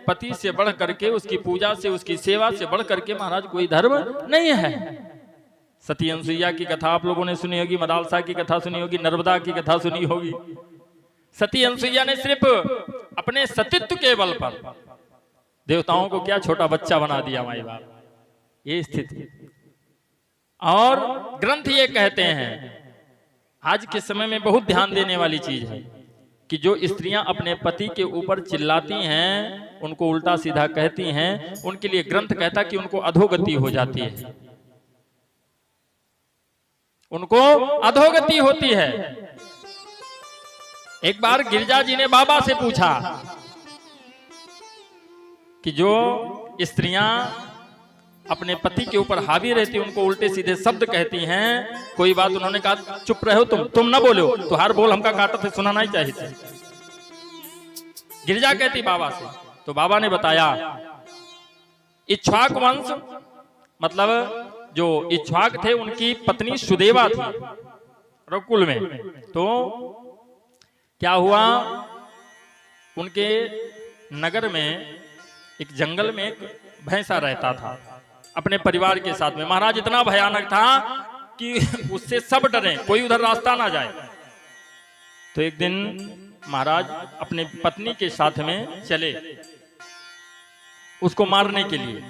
पति से बढ़ करके, उसकी पूजा से, उसकी सेवा से बढ़ करके महाराज कोई धर्म नहीं है। सती अनसुईया की कथा आप लोगों ने सुनी होगी, मदालसा की कथा सुनी होगी, नर्मदा की कथा सुनी होगी। सती अनसुईया ने सिर्फ अपने सतीत्व के बल पर देवताओं को क्या छोटा बच्चा बना दिया माई बाप, ये स्थिति। और ग्रंथ ये कहते हैं, आज के समय में बहुत ध्यान देने वाली चीज है कि जो स्त्रियां अपने पति के ऊपर चिल्लाती हैं, उनको उल्टा सीधा कहती हैं, उनके लिए ग्रंथ कहता कि उनको अधोगति हो जाती है, उनको अधोगति होती है। एक बार गिरिजा जी ने बाबा से पूछा कि जो स्त्रियां अपने पति के ऊपर हावी रहती, उनको उल्टे सीधे शब्द कहती हैं, कोई बात। उन्होंने कहा चुप रहो तुम ना बोलो, तुहार बोल हमका काटा थे, सुनाना ही चाहिए थे। गिरिजा कहती बाबा से, तो बाबा ने बताया इक्ष्वाक वंश मतलब जो इक्ष्वाक थे उनकी पत्नी सुदेवा थी रघुकुल में। तो क्या हुआ, उनके नगर में एक जंगल में एक भैंसा रहता था अपने परिवार के साथ में। महाराज इतना भयानक था कि उससे सब डरे, कोई उधर रास्ता ना जाए। तो एक दिन महाराज अपने पत्नी के साथ में चले उसको मारने के लिए,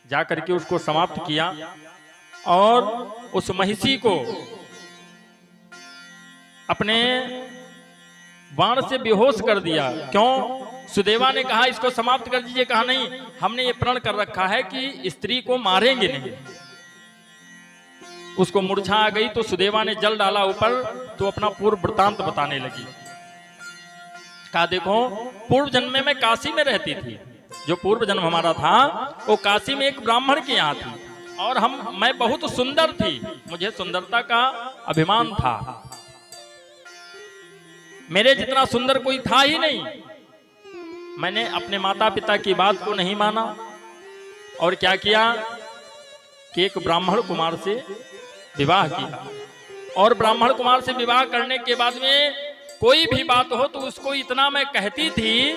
जाकर के उसको समाप्त किया और उस महिषी को अपने बाण से बेहोश कर दिया। क्यों? सुदेवा ने कहा इसको समाप्त कर दीजिए। कहा नहीं, हमने ये प्रण कर रखा है कि स्त्री को मारेंगे नहीं। उसको मूर्छा आ गई तो सुदेवा ने जल डाला ऊपर, तो अपना पूर्व वृतांत बताने लगी। कहा देखो, पूर्व जन्म में मैं काशी में रहती थी, जो पूर्व जन्म हमारा था वो काशी में एक ब्राह्मण के यहाँ थी, और मैं बहुत सुंदर थी, मुझे सुंदरता का अभिमान था, मेरे जितना सुंदर कोई था ही नहीं। मैंने अपने माता पिता की बात को नहीं माना और क्या किया कि एक ब्राह्मण कुमार से विवाह किया। और ब्राह्मण कुमार से विवाह करने के बाद में कोई भी बात हो तो उसको इतना मैं कहती थी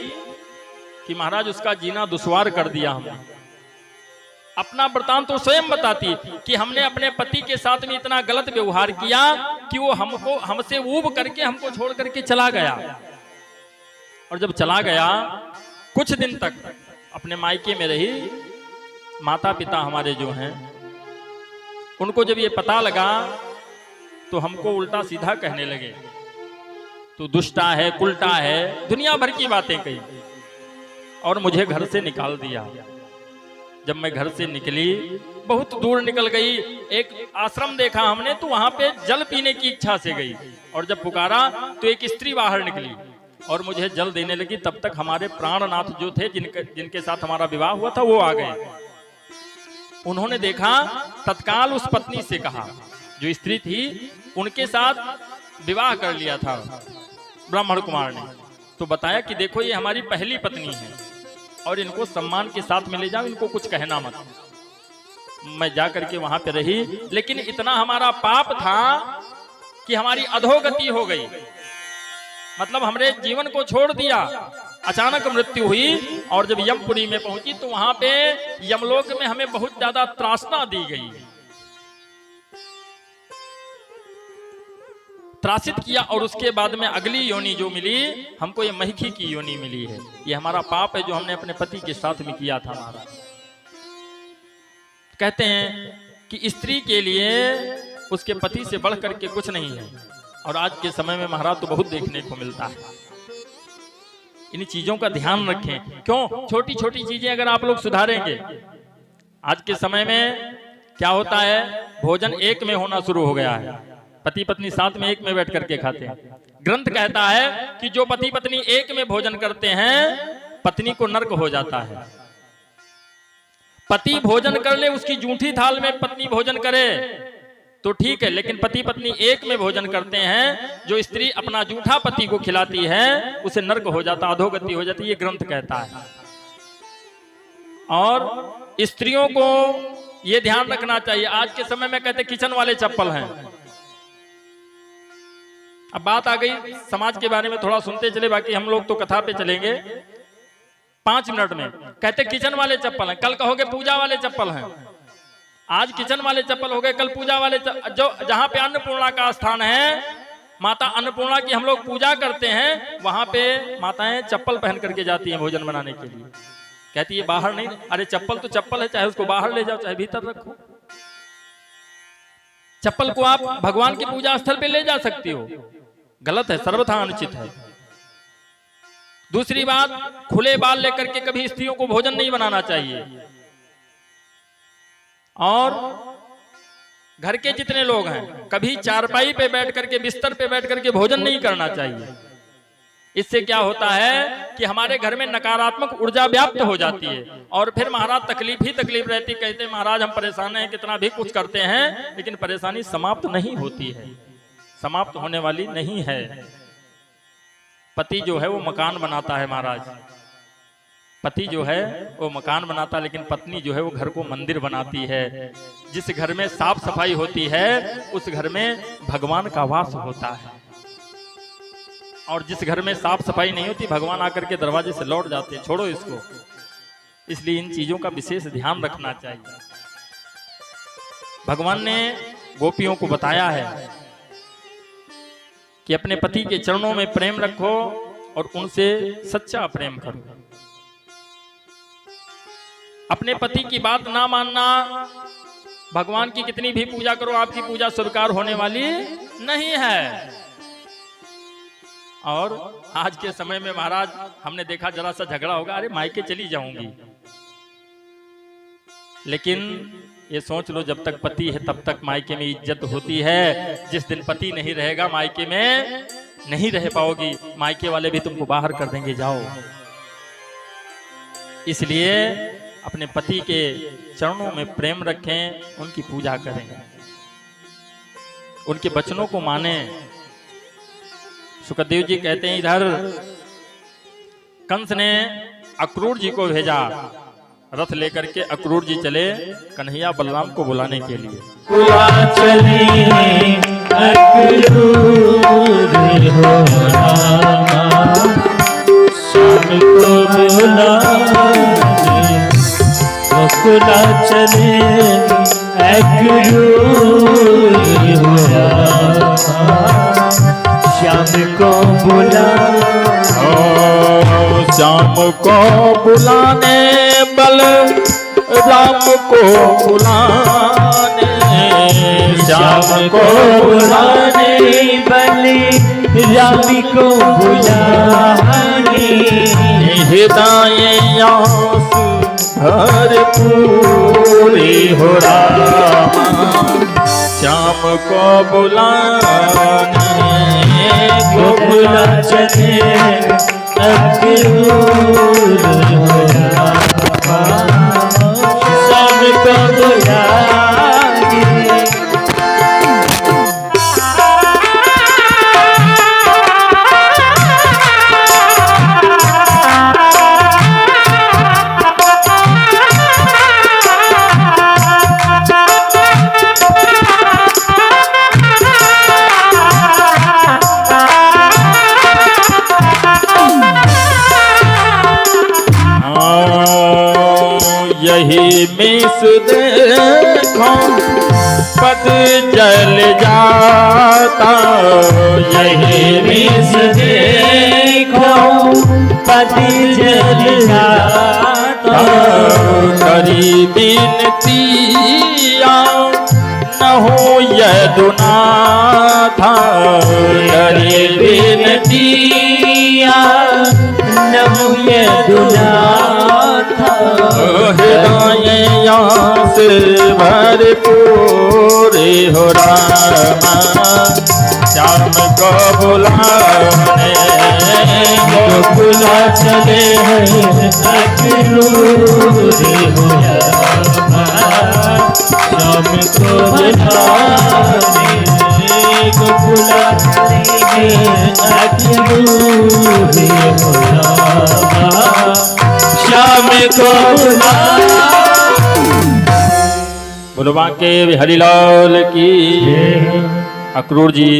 कि महाराज उसका जीना दुश्वार कर दिया हमने। अपना वृतांत तो स्वयं बताती कि हमने अपने पति के साथ में इतना गलत व्यवहार किया कि वो हमसे ऊब करके हमको छोड़ करके चला गया। और जब चला गया कुछ दिन तक अपने मायके में रही। माता पिता हमारे जो हैं उनको जब ये पता लगा तो हमको उल्टा सीधा कहने लगे, तू दुष्टा है, कुलटा है, दुनिया भर की बातें कही और मुझे घर से निकाल दिया। जब मैं घर से निकली, बहुत दूर निकल गई, एक आश्रम देखा हमने तो वहां पे जल पीने की इच्छा से गई और जब पुकारा तो एक स्त्री बाहर निकली और मुझे जल देने लगी। तब तक हमारे प्राणनाथ जो थे जिनके साथ हमारा विवाह हुआ था वो आ गए। उन्होंने देखा, तत्काल उस पत्नी से कहा, जो स्त्री थी उनके साथ विवाह कर लिया था ब्राह्मण कुमार ने, तो बताया कि देखो ये हमारी पहली पत्नी है और इनको सम्मान के साथ में ले जाओ, इनको कुछ कहना मत। मैं जाकर के वहां पे रही, लेकिन इतना हमारा पाप था कि हमारी अधोगति हो गई, मतलब हमने जीवन को छोड़ दिया। अचानक मृत्यु हुई और जब यमपुरी में पहुंची तो वहां पे यमलोक में हमें बहुत ज्यादा त्रासना दी गई, त्रासित किया। और उसके बाद में अगली योनि जो मिली हमको, ये महिखी की योनि मिली है। ये हमारा पाप है जो हमने अपने पति के साथ में किया था हमारा। कहते हैं कि स्त्री के लिए उसके पति से बढ़ करके कुछ नहीं है, और आज के समय में महाराज तो बहुत देखने को मिलता है। इन चीजों का ध्यान रखें। क्यों? छोटी छोटी चीजें अगर आप लोग सुधारेंगे। आज के समय में क्या होता है, भोजन एक में होना शुरू हो गया है, पति पत्नी साथ में एक में बैठ करके खाते हैं। ग्रंथ कहता है कि जो पति पत्नी एक में भोजन करते हैं पत्नी को नर्क हो जाता है। पति भोजन कर ले, उसकी जूठी थाल में पत्नी भोजन करे तो ठीक है, लेकिन पति पत्नी एक में भोजन करते हैं, जो स्त्री अपना जूठा पति को खिलाती है उसे नर्क हो जाता, अधोगति हो जाती, ये ग्रंथ कहता है। और स्त्रियों को ये ध्यान रखना चाहिए। आज के समय में कहते किचन वाले चप्पल हैं। अब बात आ गई समाज के बारे में, थोड़ा सुनते चले, बाकी हम लोग तो कथा पे चलेंगे 5 मिनट में। कहते किचन वाले चप्पल हैं, कल कहोगे पूजा वाले चप्पल हैं। आज किचन वाले चप्पल हो गए, कल पूजा वाले जो जहां पे अन्नपूर्णा का स्थान है, माता अन्नपूर्णा की हम लोग पूजा करते हैं, वहां पे माताएं चप्पल पहन करके जाती हैं भोजन बनाने के लिए। कहती है बाहर नहीं, अरे चप्पल तो चप्पल है, चाहे उसको बाहर ले जाओ चाहे भीतर रखो। चप्पल को आप भगवान की पूजा स्थल पे ले जा सकती हो, गलत है, सर्वथा अनुचित है। दूसरी बात, खुले बाल लेकर के कभी स्त्रियों को भोजन नहीं बनाना चाहिए। और घर के जितने लोग हैं कभी चारपाई पे बैठ करके, बिस्तर पे बैठ करके भोजन नहीं करना चाहिए। इससे क्या होता है कि हमारे घर में नकारात्मक ऊर्जा व्याप्त हो जाती है और फिर महाराज तकलीफ ही तकलीफ रहती। कहते हैं महाराज हम परेशान हैं, कितना भी कुछ करते हैं लेकिन परेशानी समाप्त नहीं होती है, समाप्त होने वाली नहीं है। पति जो है वो मकान बनाता है महाराज, पति जो है वो मकान बनाता, लेकिन पत्नी जो है वो घर को मंदिर बनाती है। जिस घर में साफ सफाई होती है उस घर में भगवान का वास होता है, और जिस घर में साफ सफाई नहीं होती भगवान आकर के दरवाजे से लौट जाते हैं, छोड़ो इसको। इसलिए इन चीजों का विशेष ध्यान रखना चाहिए। भगवान ने गोपियों को बताया है कि अपने पति के चरणों में प्रेम रखो और उनसे सच्चा प्रेम करो। अपने पति की बात ना मानना, भगवान की कितनी भी पूजा करो आपकी पूजा स्वीकार होने वाली नहीं है। और आज के समय में महाराज हमने देखा जरा सा झगड़ा होगा, अरे मायके चली जाऊंगी। लेकिन ये सोच लो जब तक पति है तब तक मायके में इज्जत होती है। जिस दिन पति नहीं रहेगा मायके में नहीं रह पाओगी, मायके वाले भी तुमको बाहर कर देंगे, जाओ। इसलिए अपने पति के चरणों में प्रेम रखें, उनकी पूजा करें, उनके वचनों को माने। सुखदेव जी कहते हैं इधर कंस ने अक्रूर जी को भेजा, रथ लेकर के अक्रूर जी चले कन्हैया बलराम को बुलाने के लिए। बुला चले अक्रूर हो रामा, शाम को बुला चले अक्रूर हो रामा, शाम को बुला। शाम को बुलाने बल राम को बुलाने, शाम को बुलाने बलि राम को बुलाने, हृदय आस भरपूरी हो रामा, श्याम को बुलाने बुला चले अक्रूर हो रामा, शाम को बुलाने। यही मिस देखो पद जल जाता, यही मिस देखो पद जल जाता, करी बिनतिया न हो यदुना था, करी बिनतिया न हो यदुना था, हृदय से भरपूर हो रामा, श्याम को बुलाने बुला चले अक्रूर हो रामा, शाम को बुलाने बुला चले अक्रूर हो रामा, शाम को बुला। बोलो बांके हरिलाल की। अक्रूर जी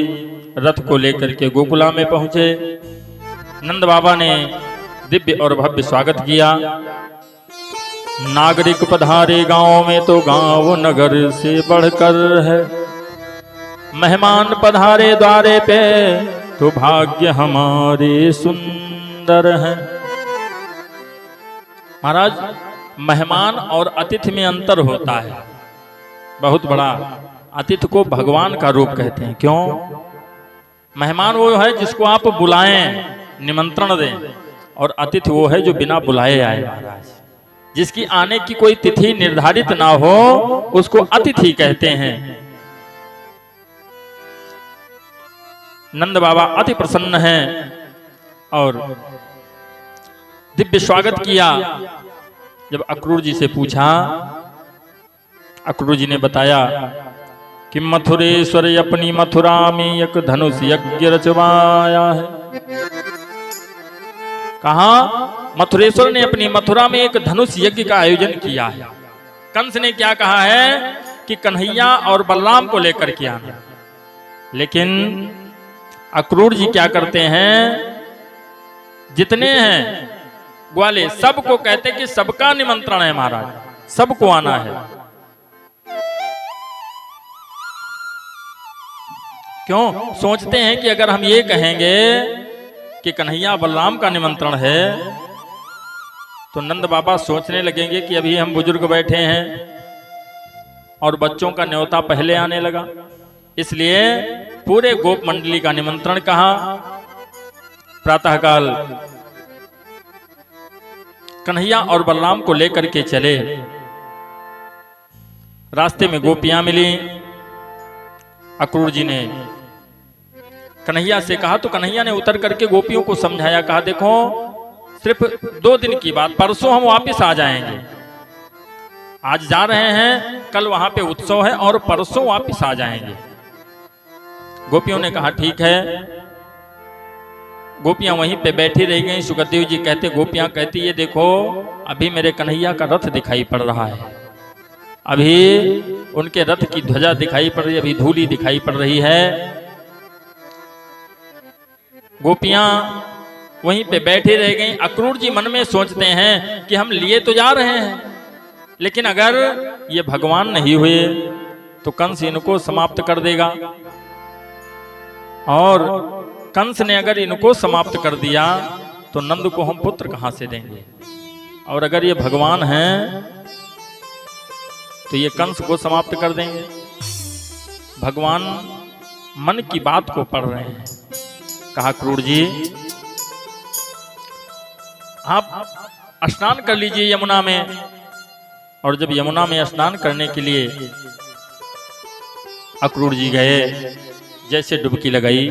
रथ को लेकर के गोकुला में पहुंचे। नंद बाबा ने दिव्य और भव्य स्वागत किया। नागरिक पधारे गांव में तो गांव नगर से बढ़कर है, मेहमान पधारे द्वारे पे तो भाग्य हमारे सुंदर है। महाराज मेहमान और अतिथि में अंतर होता है बहुत बड़ा। अतिथि को भगवान का रूप कहते हैं। क्यों? मेहमान वो है जिसको आप बुलाएं, निमंत्रण दें, और अतिथि वो है जो बिना बुलाए आए। महाराज जिसकी आने की कोई तिथि निर्धारित ना हो उसको अतिथि कहते हैं। नंद बाबा अति प्रसन्न हैं और दिव्य स्वागत किया। जब अक्रूर जी से पूछा, अक्रूर जी ने बताया कि मथुरेश्वर अपनी मथुरा में एक धनुष यज्ञ रचवाया है। कहा मथुरेश्वर ने अपनी मथुरा में एक धनुष यज्ञ का आयोजन किया है। कंस ने क्या कहा है कि कन्हैया और बलराम को लेकर के आना, लेकिन अक्रूर जी क्या करते हैं, जितने हैं ग्वाले सबको कहते कि सबका निमंत्रण है महाराज, सबको आना है। क्यों? सोचते हैं कि अगर हम ये कहेंगे कि कन्हैया बलराम का निमंत्रण है तो नंद बाबा सोचने लगेंगे कि अभी हम बुजुर्ग बैठे हैं और बच्चों का न्योता पहले आने लगा। इसलिए पूरे गोप मंडली का निमंत्रण कहा। प्रातःकाल कन्हैया और बलराम को लेकर के चले। रास्ते में गोपियां मिली। अक्रूर जी ने कन्हैया से कहा तो कन्हैया ने उतर करके गोपियों को समझाया, कहा देखो सिर्फ 2 दिन की बात, परसों हम वापस आ जाएंगे। आज जा रहे हैं, कल वहां पे उत्सव है और परसों वापस आ जाएंगे। गोपियों ने कहा ठीक है। गोपियां वहीं पे बैठी रह गई। सुखदेव जी कहते, गोपियां कहती ये देखो अभी मेरे कन्हैया का रथ दिखाई पड़ रहा है, अभी उनके रथ की ध्वजा दिखाई पड़ रही है, अभी धूली दिखाई पड़ रही है। गोपियां वहीं पे बैठी रह गई। अक्रूर जी मन में सोचते हैं कि हम लिए तो जा रहे हैं, लेकिन अगर ये भगवान नहीं हुए तो कंस इनको समाप्त कर देगा, और कंस ने अगर इनको समाप्त कर दिया तो नंद को हम पुत्र कहां से देंगे, और अगर ये भगवान हैं तो ये कंस को समाप्त कर देंगे। भगवान मन की बात को पढ़ रहे हैं। कहा क्रूर जी आप स्नान कर लीजिए यमुना में। और जब यमुना में स्नान करने के लिए अक्रूर जी गए, जैसे डुबकी लगाई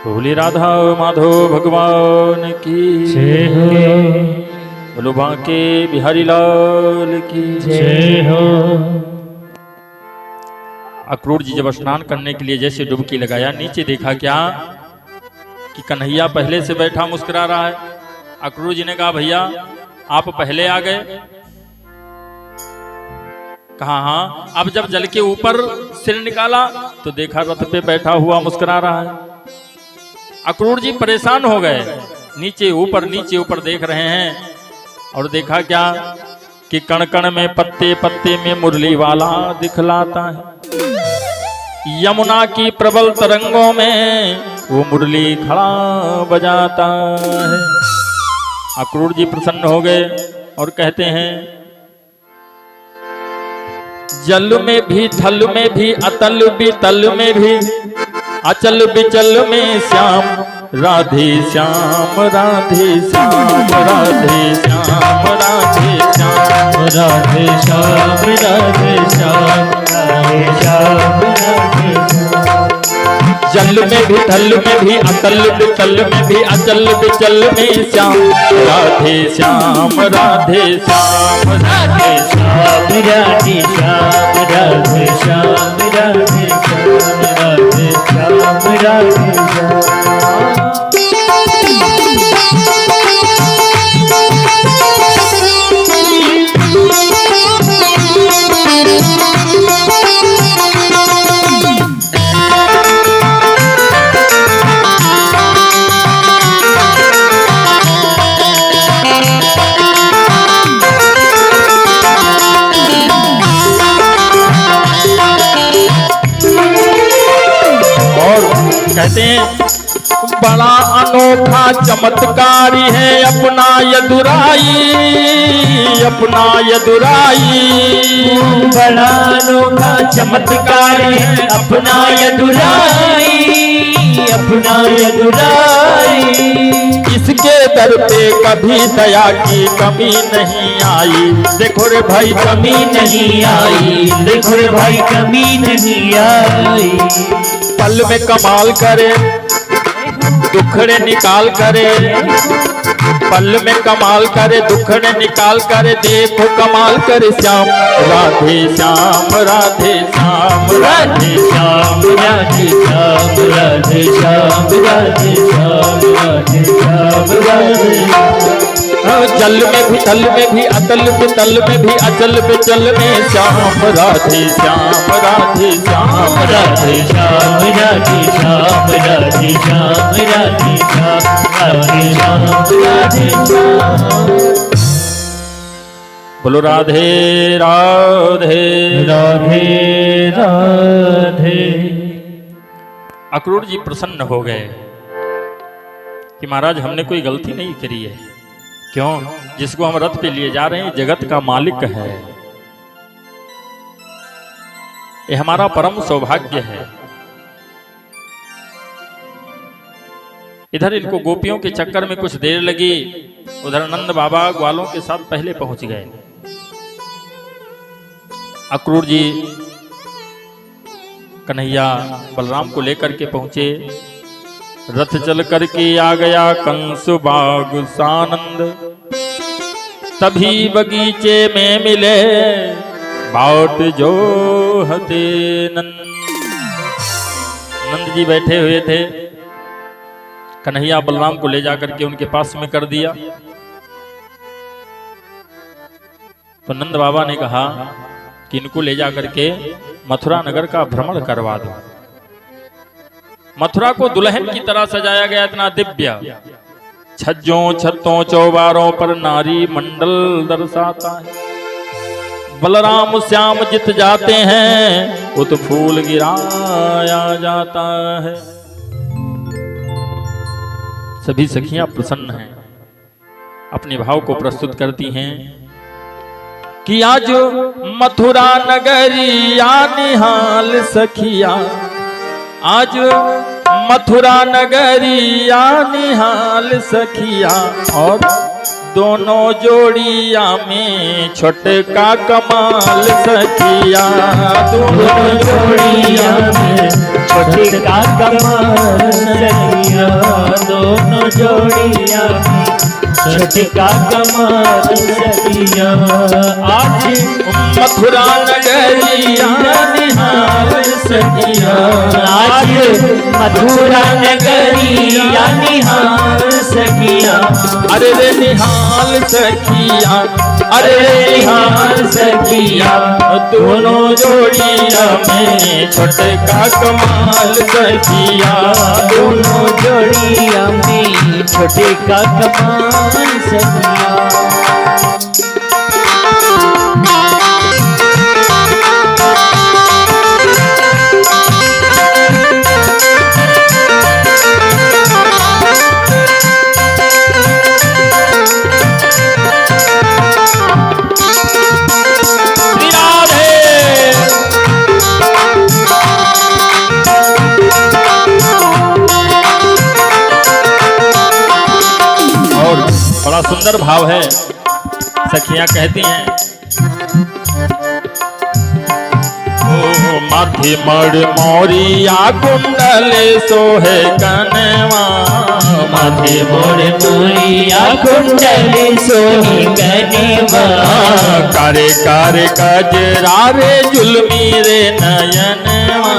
भोली राधा माधव भगवान की जय हो, बोलो बांके बिहारी लाल की जय हो। अक्रूर जी जब स्नान करने के लिए जैसे डुबकी लगाया, नीचे देखा क्या कि कन्हैया पहले से बैठा मुस्कुरा रहा है। अक्रूर जी ने कहा भैया आप पहले आ गए। कहा हाँ। अब जब जल के ऊपर सिर निकाला तो देखा रथ पे बैठा हुआ मुस्कुरा रहा है। अक्रूर जी परेशान हो गए, नीचे ऊपर देख रहे हैं, और देखा क्या कि कण कण में पत्ते पत्ते में मुरली वाला दिखलाता है। यमुना की प्रबल तरंगों में वो मुरली खड़ा बजाता है। अक्रूर जी प्रसन्न हो गए और कहते हैं जल में भी थल में भी अतल बितल में भी अचल बिचल में श्याम राधे श्याम राधे श्याम राधे श्याम राधे श्याम राधे श्याम राधे श्याम राधे श्याम राधे श्याम। जल में भी थल में भी अतल बितल में भी अचल बिचल में श्याम राधे श्याम राधे श्याम राधे श्याम राधे श्याम राधे श्याम राधे श्याम राधे श्याम राधे श्याम। कहते हैं बड़ा अनोखा चमत्कारी है अपना यदुराई, अपना यदुराई। बड़ा अनोखा चमत्कारी है अपना यदुराई, अपना यदुराई। इसके दर पे कभी दया की कमी नहीं आई, देखो रे भाई कमी नहीं आई, देखो रे भाई कमी नहीं आई। पल में कमाल करे दुखड़े निकाल करे, पल में कमाल करे, दुखड़े निकाल करे, देखो कमाल करे श्याम। राधे श्याम राधे श्याम राधे श्याम राधे श्याम राधे श्याम राधे श्याम राधे श्याम राधे जल में भी तल में भी अतल में तल में भी अचल में चल में श्याम। राधे श्याम राधे श्याम राधे श्याम राधे श्याम राधे श्याम राधे श्याम राधे श्याम राधे श्याम। बोलो राधे राधे राधे राधे। अक्रूर जी प्रसन्न हो गए कि महाराज हमने कोई गलती नहीं करी है। क्यों? जिसको हम रथ पे लिए जा रहे हैं जगत का मालिक है, ये हमारा परम सौभाग्य है। इधर इनको गोपियों के चक्कर में कुछ देर लगी, उधर नंद बाबा ग्वालों के साथ पहले पहुंच गए। अक्रूर जी कन्हैया बलराम को लेकर के पहुंचे। रथ चल करके आ गया कंस बाग सानंद, तभी बगीचे में मिले बाट जो हते नंद। नंद जी बैठे हुए थे, कन्हैया बलराम को ले जाकर के उनके पास में कर दिया। तो नंद बाबा ने कहा कि इनको ले जाकर के मथुरा नगर का भ्रमण करवा दो। मथुरा को दुल्हन की तरह सजाया गया, इतना दिव्य, छज्जों छतों चौबारों पर नारी मंडल दर्शाता है। बलराम श्याम जित जाते हैं उत फूल गिराया जाता है। सभी सखियां प्रसन्न हैं, अपने भाव को प्रस्तुत करती हैं कि आज मथुरा नगरिया निहाल सखिया, आज मथुरा नगरिया निहाल सखिया, और दोनों जोड़िया में छोटका कमाल सखिया। दोनों जोड़िया में छोटका कमाल सखिया, दोनों जोड़िया में छोटका कमाल सखिया। आज मथुरा नगरिया निहाल सखिया, आज मथुरा नगरिया निहाल सखिया। अरे रे निहाल सखिया, अरे निहाल सखिया, दोनों जोड़िया में छोटका कमाल सखिया। दोनों जोड़िया में छोटका कमाल सखिया। बड़ा सुंदर भाव है। सखियां कहती हैं, ओ माथे मड़ मोरिया कुंडल सोहे कनवा, माथे मोड़ मोरिया कुंडल सोहे कनवा। करे करे कजरा रे जुल्मी रे नयनवा,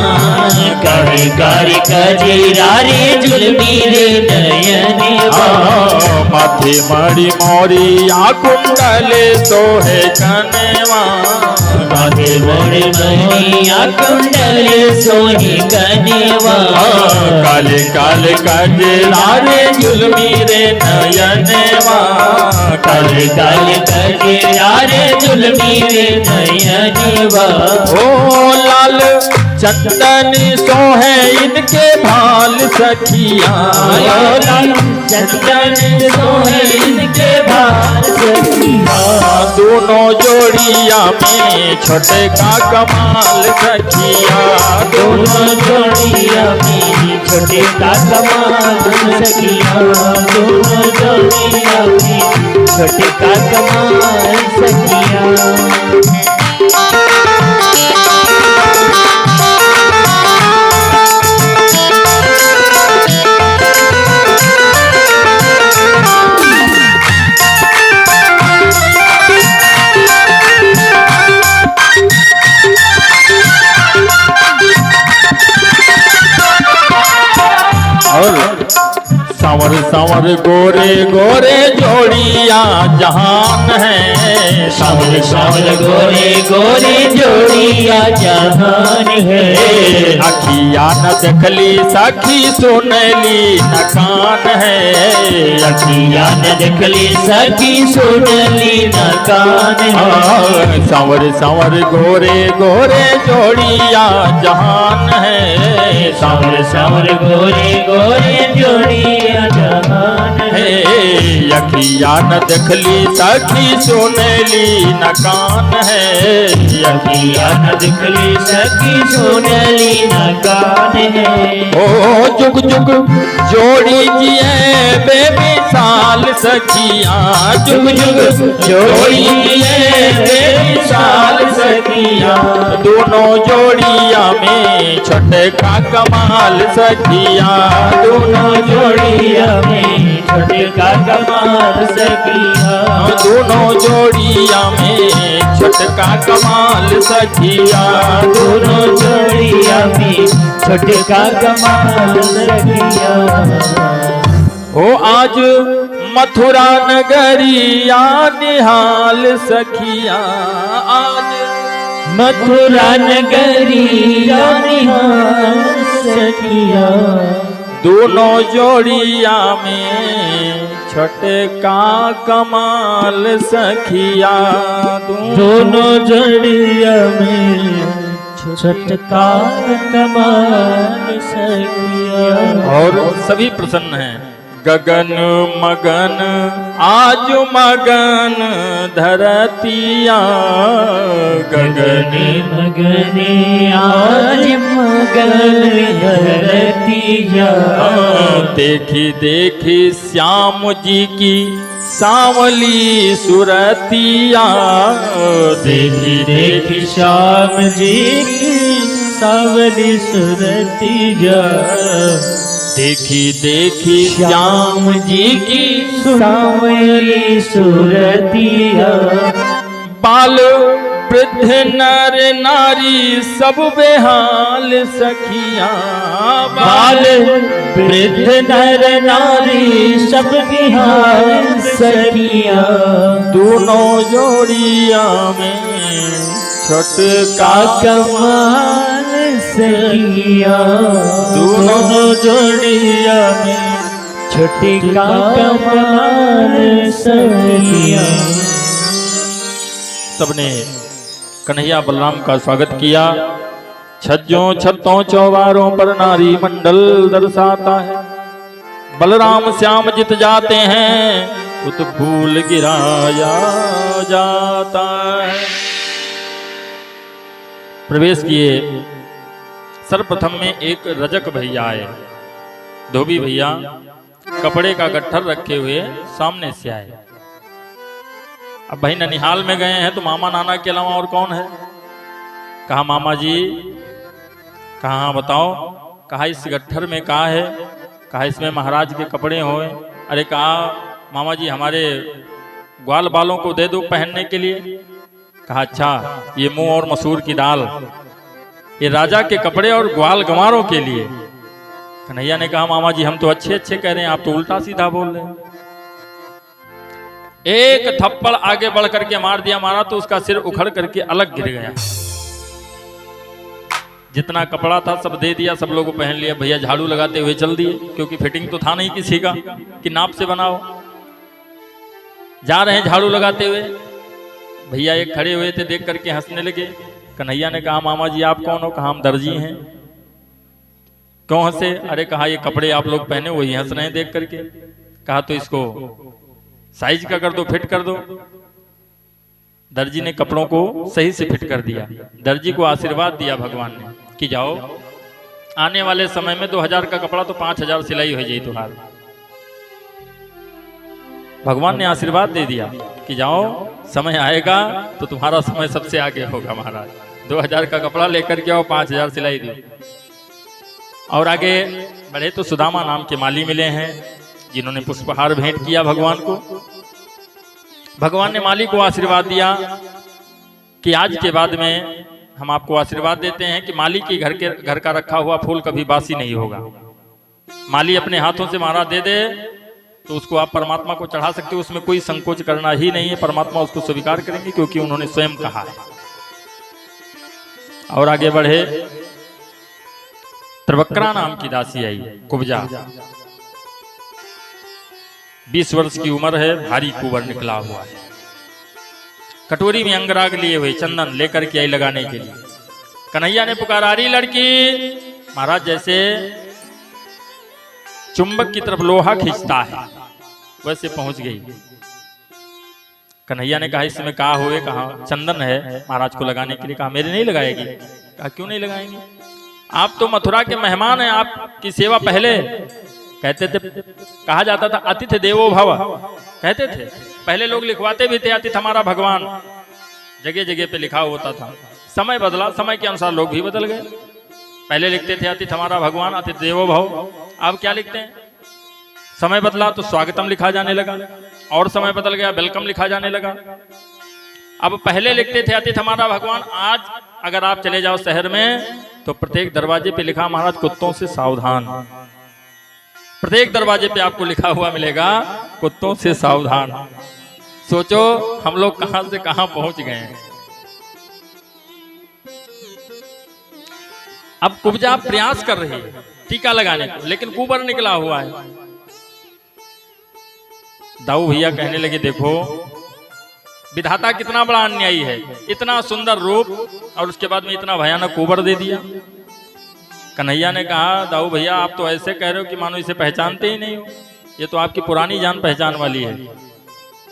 करे करे कजरा रे जुल्मी रे नयनवा। माथे मड़ी मोरिया कुंडल सोहे कनवा, माथे मोड़ मोरिया कुंडल सोहे कनवा। काले काले कजरा रे जुल्मी रे नयनवा, काले काले कजरा रे जुल्मी रे नयनवा। ओ लाल चंदन सोहे इनके भाल सखिया, लाल चंदन सोहे इनके भाल सखिया। दोनों जोड़िया में छोटका कमाल सखिया। दोनों जोड़िया में छोटका कमाल सखिया। दोनों जोड़िया में छोटका कमाल सखिया। और सांवर सांवर गोरे गोरे जोड़िया जहान है। सांवर सांवर गोरे गोरे जोड़िया जहान है। अखिया न देखली सखी सुनली न कान है। अखिया न देखली सखी सुनली न कान है। सांवर सांवर गोरे गोरे जोड़िया जहान है। सांवर सांवर गोरे गोरे जोड़िया जहान है। अखिया न देखली सखी सुनली न कान है। अखिया न देखली सखी सुनली न कान है। ओ जुग जुग जोड़ी जिए बेमिसाल सखिया। जुग जुग जोड़ी जिए बेमिसाल सखिया। दोनों जोड़िया में छोटे का कमाल सखिया। दोनों जोड़िया में छोटे का कमाल सखिया। दोनों जोड़िया में छोटका कमाल सखिया। दोनों जोड़िया में छोटे का कमाल सखिया। ओ आज मथुरा नगरिया निहाल सखिया। आज मथुरा नगरिया निहाल सखिया। दोनों जोड़िया में छोटका कमाल सखिया। दोनों जोड़िया में छोटका कमाल सखिया। और सभी प्रसन्न हैं। गगन मगन आज मगन धरतिया। गगन मगन आज मगन धरतिया। देखी देखी श्याम जी की सांवली सुरतिया। देखी देखी श्याम जी की सांवली सुरतिया। देखी देखी श्याम जी की सांवली सुरतिया। बाल वृद्ध नर नारी सब बेहाल सखिया। बाल वृद्ध नर नारी सब बेहाल सखिया। दोनों जोड़िया में छोटका कमाल सखिया। दोनों जोड़िया में छोटे का कमाल सखिया। सबने कन्हैया बलराम का स्वागत किया। छज्जों छतों चौबारों पर नारी मंडल दर्शाता है। बलराम श्याम जित जाते हैं उत फूल गिराया जाता है। प्रवेश किए। सर्वप्रथम में एक रजक भैया आए। धोबी भैया कपड़े का गट्ठर रखे हुए सामने से आए। अब भाई ननिहाल में गए हैं तो मामा नाना के अलावा और कौन है? कहा मामा जी। कहा बताओ। कहा इस गट्ठर में कहा है? कहा इसमें महाराज के कपड़े होए। अरे कहा मामा जी हमारे ग्वाल बालों को दे दो पहनने के लिए। कहा अच्छा ये मूंग और मसूर की दाल ये राजा के कपड़े और ग्वाल गंवारों के लिए। कन्हैया ने कहा मामा जी हम तो अच्छे अच्छे कह रहे हैं, आप तो उल्टा सीधा बोल रहे हैं। एक थप्पड़ आगे बढ़ करके मार दिया। मारा तो उसका सिर उखड़ करके अलग गिर गया। जितना कपड़ा था सब दे दिया, सब लोगों को पहन लिया। भैया झाड़ू लगाते हुए चल दिए क्योंकि फिटिंग तो था नहीं किसी का कि नाप से बनाओ। जा रहे हैं झाड़ू लगाते हुए। भैया एक खड़े हुए थे, देख करके हंसने लगे। कन्हैया ने कहा मामा जी आप कौन हो? कहा हम दर्जी हैं। क्यों हंसे? अरे कहा ये कपड़े आप लोग पहने वही हंस रहे हैं देख करके। कहा तो इसको साइज का कर दो, फिट कर दो। दर्जी ने कपड़ों को सही से फिट कर दिया। दर्जी को आशीर्वाद दिया भगवान ने कि जाओ आने वाले समय में 2000 का कपड़ा तो 5000 सिलाई हो जाए तुम्हारी। भगवान ने आशीर्वाद दे दिया कि जाओ समय आएगा तो तुम्हारा समय सबसे आगे होगा महाराज। 2000 का कपड़ा लेकर के आओ, 5000 सिलाई दी। और आगे बढ़े तो सुदामा नाम के माली मिले हैं जिन्होंने पुष्पहार भेंट किया भगवान को। भगवान ने माली को आशीर्वाद दिया कि आज के बाद में हम आपको आशीर्वाद देते हैं कि माली के घर का रखा हुआ फूल कभी बासी नहीं होगा। माली अपने हाथों से महाराज दे दे तो उसको आप परमात्मा को चढ़ा सकते हो, उसमें कोई संकोच करना ही नहीं है। परमात्मा उसको स्वीकार करेंगे क्योंकि उन्होंने स्वयं कहा है। और आगे बढ़े, त्रिवक्रा नाम की दासी आई, कुब्जा, 20 वर्ष की उम्र है, भारी कुंवर निकला हुआ है, कटोरी में अंगराग लिए हुए चंदन लेकर के आई लगाने के लिए। कन्हैया ने पुकारा, अरे लड़की। महाराज जैसे चुंबक की तरफ लोहा खींचता है वैसे पहुंच गई। कन्हैया ने कहा, इसमें कहा हुए, कहा चंदन है महाराज को लगाने के लिए। कहा मेरे नहीं लगाएगी। कहा क्यों नहीं लगाएंगे, आप तो मथुरा के मेहमान हैं, आपकी सेवा पहले। कहते थे, कहा जाता था अतिथि देवो भव, कहते थे। पहले लोग लिखवाते भी थे अतिथि हमारा भगवान, जगह जगह पे लिखा होता था। समय बदला, समय के अनुसार लोग भी बदल गए। पहले लिखते थे अतिथि हमारा भगवान, अतिथि देवो भव। अब क्या लिखते हैं, समय बदला तो स्वागतम लिखा जाने लगा, और समय बदल गया वेलकम लिखा जाने लगा। अब पहले लिखते थे अतिथि हमारा भगवान, आज अगर आप चले जाओ शहर में तो प्रत्येक दरवाजे पे लिखा महाराज कुत्तों से सावधान। प्रत्येक दरवाजे पे आपको लिखा हुआ मिलेगा कुत्तों से सावधान। सोचो हम लोग कहां से कहां पहुंच गए हैं। अब कुब्जा प्रयास कर रही है टीका लगाने को, लेकिन कुंवर निकला हुआ है। दाऊ भैया कहने लगे, देखो विधाता कितना बड़ा अन्यायी है, इतना सुंदर रूप और उसके बाद में इतना भयानक कुंवर दे दिया। कन्हैया ने कहा, दाऊ भैया आप तो ऐसे कह रहे हो कि मानो इसे पहचानते ही नहीं हो, ये तो आपकी पुरानी जान पहचान वाली है।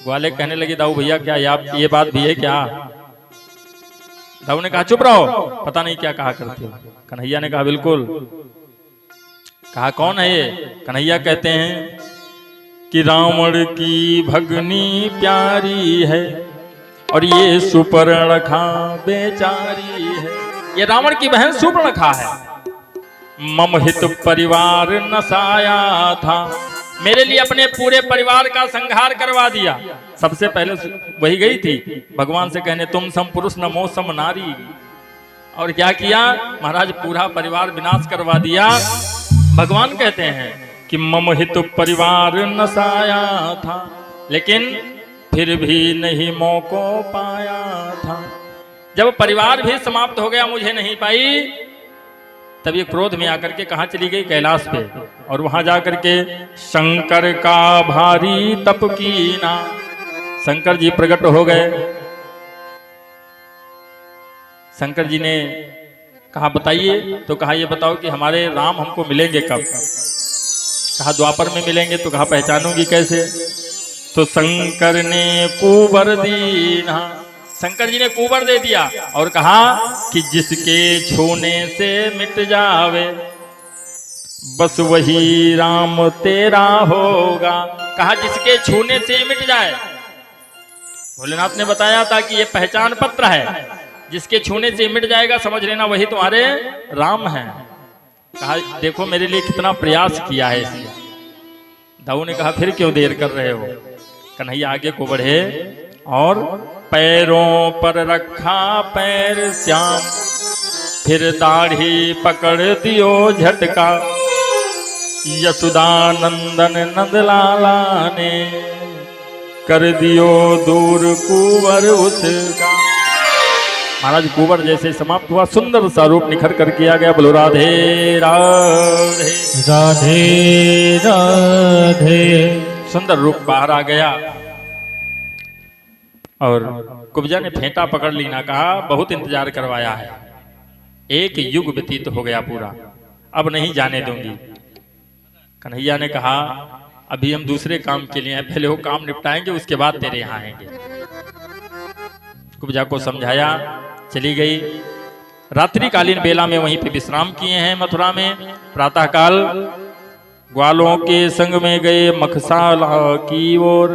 ग्वाले कहने लगे, दाऊ भैया क्या ये बात भी है क्या? दाऊ ने कहा, चुप रहो, पता नहीं क्या कहा करते हो। कन्हैया ने कहा, बिल्कुल। कहा कौन है ये? कन्हैया कहते हैं कि रावण की भगनी प्यारी है और ये सुपर्णखा बेचारी है। ये रावण की बहन सुपर्णखा है। मम हित परिवार नसाया था, मेरे लिए अपने पूरे परिवार का संहार करवा दिया। सबसे पहले वही गई थी भगवान से कहने, तुम सम पुरुष नमो सम नारी। और क्या किया महाराज, पूरा परिवार विनाश करवा दिया। भगवान कहते हैं कि मम हित परिवार नसाया था, लेकिन फिर भी नहीं मौको पाया था। जब परिवार भी समाप्त हो गया, मुझे नहीं पाई, तब ये क्रोध में आकर के कहां चली गई? कैलाश पे। और वहां जाकर के शंकर का भारी तप कीना, शंकर जी प्रकट हो गए। शंकर जी ने कहा बताइए, तो कहा ये बताओ कि हमारे राम हमको मिलेंगे कब? कहा द्वापर में मिलेंगे। तो कहा पहचानूंगी कैसे? तो शंकर ने कुंवर दीना, शंकर जी ने कुंवर दे दिया और कहा कि जिसके छूने से मिट जावे बस वही राम तेरा होगा। कहा जिसके छूने से मिट जाए। भोलेनाथ ने बताया था कि ये पहचान पत्र है, जिसके छूने से मिट जाएगा समझ लेना वही तुम्हारे राम हैं। कहा देखो मेरे लिए कितना प्रयास किया है इसने। दाऊ ने कहा फिर क्यों देर कर रहे हो? कन्हैया आगे को बढ़े और पैरों पर रखा पैर श्याम, फिर दाढ़ी पकड़ दियो झटका, यशोदानंदन नंदलाला ने कर दियो दूर कुंवर उसका। महाराज कुंवर जैसे समाप्त हुआ, सुंदर सा रूप निखर करके आ गया। बोलो राधे राधे राधे राधे। सुंदर रूप बाहर आ गया और कुब्जा ने फेंटा पकड़ ली ना, कहा बहुत इंतजार करवाया है, एक युग व्यतीत हो गया पूरा, अब नहीं जाने दूंगी। कन्हैया ने कहा अभी हम दूसरे काम के लिए हैं, पहले वो काम निपटाएंगे उसके बाद तेरे यहाँ आएंगे। कुब्जा को समझाया, चली गई। रात्रिकालीन बेला में वहीं पे विश्राम किए हैं मथुरा में। प्रातःकाल ग्वालों के संग में गए मखशाला की ओर,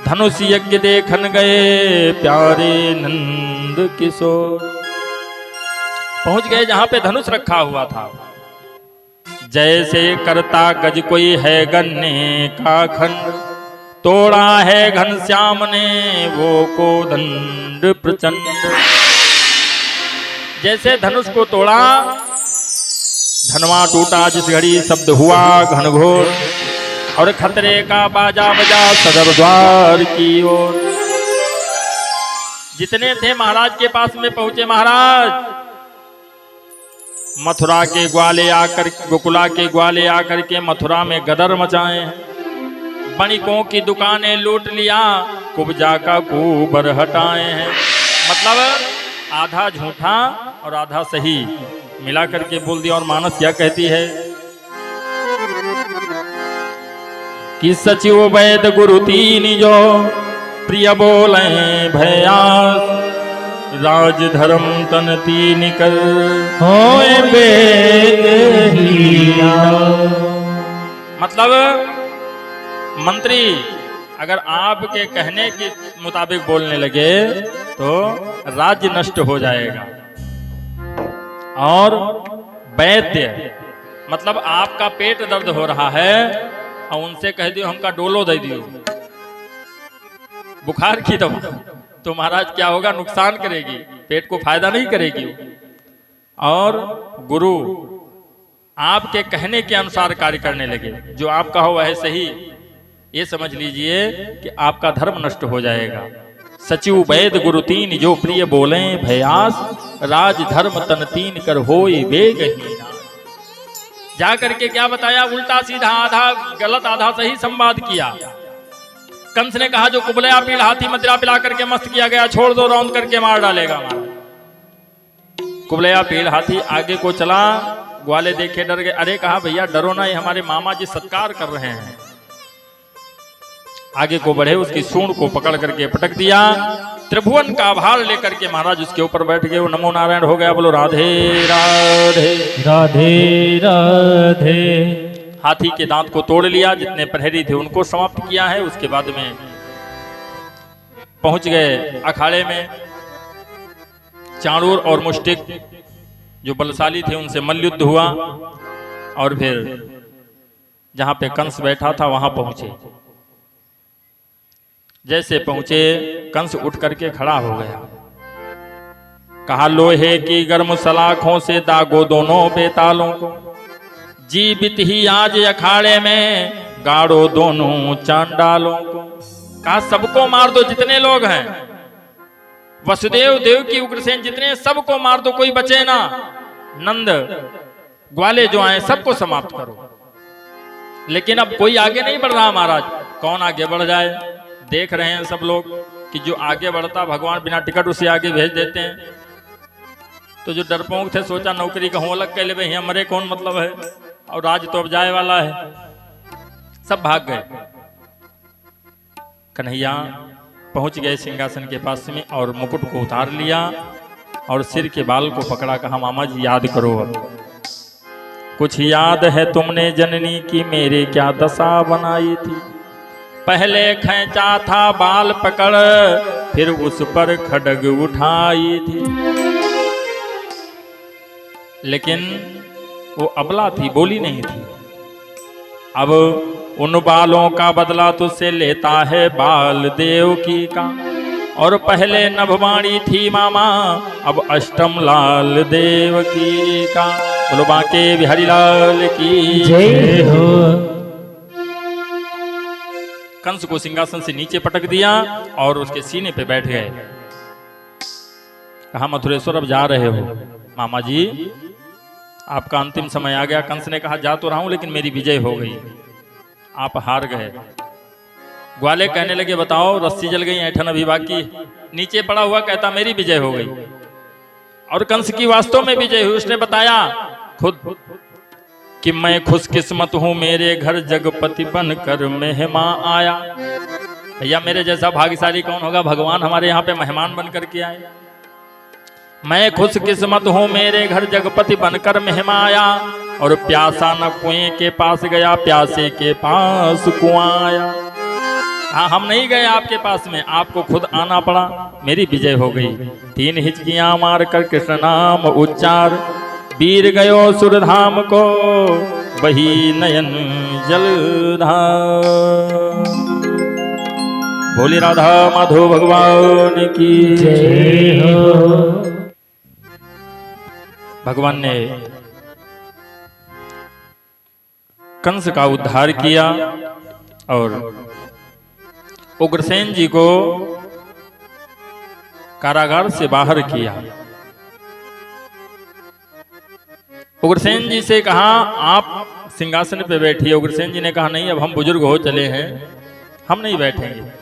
धनुष यज्ञ देखन गए प्यारे नंद किशोर। पहुंच गए जहां पे धनुष रखा हुआ था। जैसे करता गज कोई है गन्ने का खंड, तोड़ा है घनश्याम ने वो को दंड प्रचंड। जैसे धनुष को तोड़ा, धनवा टूटा जिस घड़ी शब्द हुआ घनघोर, और खतरे का बाजा बजा सदर द्वार की ओर। जितने थे महाराज के पास में पहुंचे महाराज, मथुरा के ग्वाले आकर, गोकुला के ग्वाले आकर के मथुरा में गदर मचाए हैं, बणिकों की दुकानें लूट लिया, कुब्जा का कुबर हटाए हैं। मतलब आधा झूठा और आधा सही मिला करके बोल दिया। और मानस क्या कहती है कि सचिव वैद गुरु तीन जो प्रिय बोले भयास, राज धर्म तन तीन कर होए बेगहिया। मतलब मंत्री अगर आपके कहने के मुताबिक बोलने लगे तो राज्य नष्ट हो जाएगा। और वैद्य मतलब आपका पेट दर्द हो रहा है और उनसे कह दियो हमका डोलो दे दियो बुखार की दवा, तो महाराज क्या होगा, नुकसान करेगी, पेट को फायदा नहीं करेगी। और गुरु आपके कहने के अनुसार कार्य करने लगे, जो आप कहो वह सही, ये समझ लीजिए कि आपका धर्म नष्ट हो जाएगा। सचिव वैद गुरु तीन जो प्रिय बोले भयास, राज धर्म तन तीन कर होई बेगहीना। जा करके क्या बताया, उल्टा सीधा, आधा गलत आधा सही संवाद किया। कंस ने कहा जो कुबलया पीड़ हाथी मदिरा पिला करके मस्त किया गया, छोड़ दो, रौंद करके मार डालेगा। कुबलया पीड़ हाथी आगे को चला, ग्वाले देखे डर गए। अरे कहा भैया डरो ना, ये हमारे मामा जी सत्कार कर रहे हैं। आगे को बढ़े, उसकी सूंड को पकड़ करके पटक दिया, त्रिभुवन का आभार लेकर के महाराज उसके ऊपर बैठ गए। वो नमो नारायण हो गया। बोलो राधे राधे राधे राधे। हाथी के दांत को तोड़ लिया, जितने प्रहरी थे उनको समाप्त किया है। उसके बाद में पहुंच गए अखाड़े में। चाणूर और मुष्टिक जो बलशाली थे उनसे मल्लयुद्ध हुआ, और फिर जहां पे कंस बैठा था वहां पहुंचे। जैसे पहुंचे कंस उठ करके खड़ा हो गया, कहा लोहे की गर्म सलाखों से दागो दोनों बेतालों को, जीवित ही आज अखाड़े में गाड़ो दोनों चांडालों को। कहा सबको मार दो जितने लोग हैं, वसुदेव देवकी उग्रसेन जितने, सबको मार दो, कोई बचे ना। नंद ग्वाले जो आए सबको समाप्त करो। लेकिन अब कोई आगे नहीं बढ़ रहा महाराज, कौन आगे बढ़ जाए। देख रहे हैं सब लोग कि जो आगे बढ़ता भगवान बिना टिकट उसे आगे भेज देते हैं। तो जो डरपोक थे सोचा नौकरी कहूं अलग कह ले, भाई हमारे कौन मतलब है, और राज तो अब जाए वाला है। सब भाग गए। कन्हैया पहुंच गए सिंहासन के पास में और मुकुट को उतार लिया और सिर के बाल को पकड़ा, कहा मामा जी याद करो, कुछ याद है तुमने जननी की मेरे क्या दशा बनाई थी। पहले खींचा था बाल पकड़, फिर उस पर खड्ग उठाई थी। लेकिन वो अबला थी, बोली नहीं थी। अब उन बालों का बदला तुझसे लेता है बाल देवकी का, और पहले नभवाणी थी मामा, अब अष्टम लाल देवकी का। बोलो बांके बिहारी लाल की जय हो। कंस को सिंहासन से नीचे पटक दिया और उसके सीने पे बैठ गए। कहा मथुरेश्वर अब जा रहे हो। मामा जी आपका अंतिम समय आ गया। कंस ने कहा जा तो रहा हूं लेकिन मेरी विजय हो गई, आप हार गए। ग्वाले कहने लगे बताओ, रस्सी जल गई, ऐठन अभी बाकी। नीचे पड़ा हुआ कहता मेरी विजय हो गई। और कंस की वास्तव में विजय हुई। उसने बताया खुद कि मैं खुशकिस्मत हूं, मेरे घर जगपति बनकर मेहमान आया। भैया मेरे जैसा भाग्यशाली कौन होगा, भगवान हमारे यहाँ पे मेहमान बनकर के आए। मैं खुशकिस्मत हूं, मेरे घर जगपति बनकर मेहमान आया, और प्यासा न कुएं के पास गया, प्यासे के पास कुआं आया। हाँ हम नहीं गए आपके पास में, आपको खुद आना पड़ा, मेरी विजय हो गई। 3 हिचकियां मार कर कृष्ण नाम उच्चार, वीर गयो सुरधाम को, वही नयन जलधार। भोली राधा माधो भगवान की जय हो। भगवान ने कंस का उद्धार किया और उग्रसेन जी को कारागार से बाहर किया। उग्रसेन जी से कहा आप सिंहासन पे बैठिए। उग्रसेन जी ने कहा नहीं, अब हम बुजुर्ग हो चले हैं, हम नहीं बैठेंगे।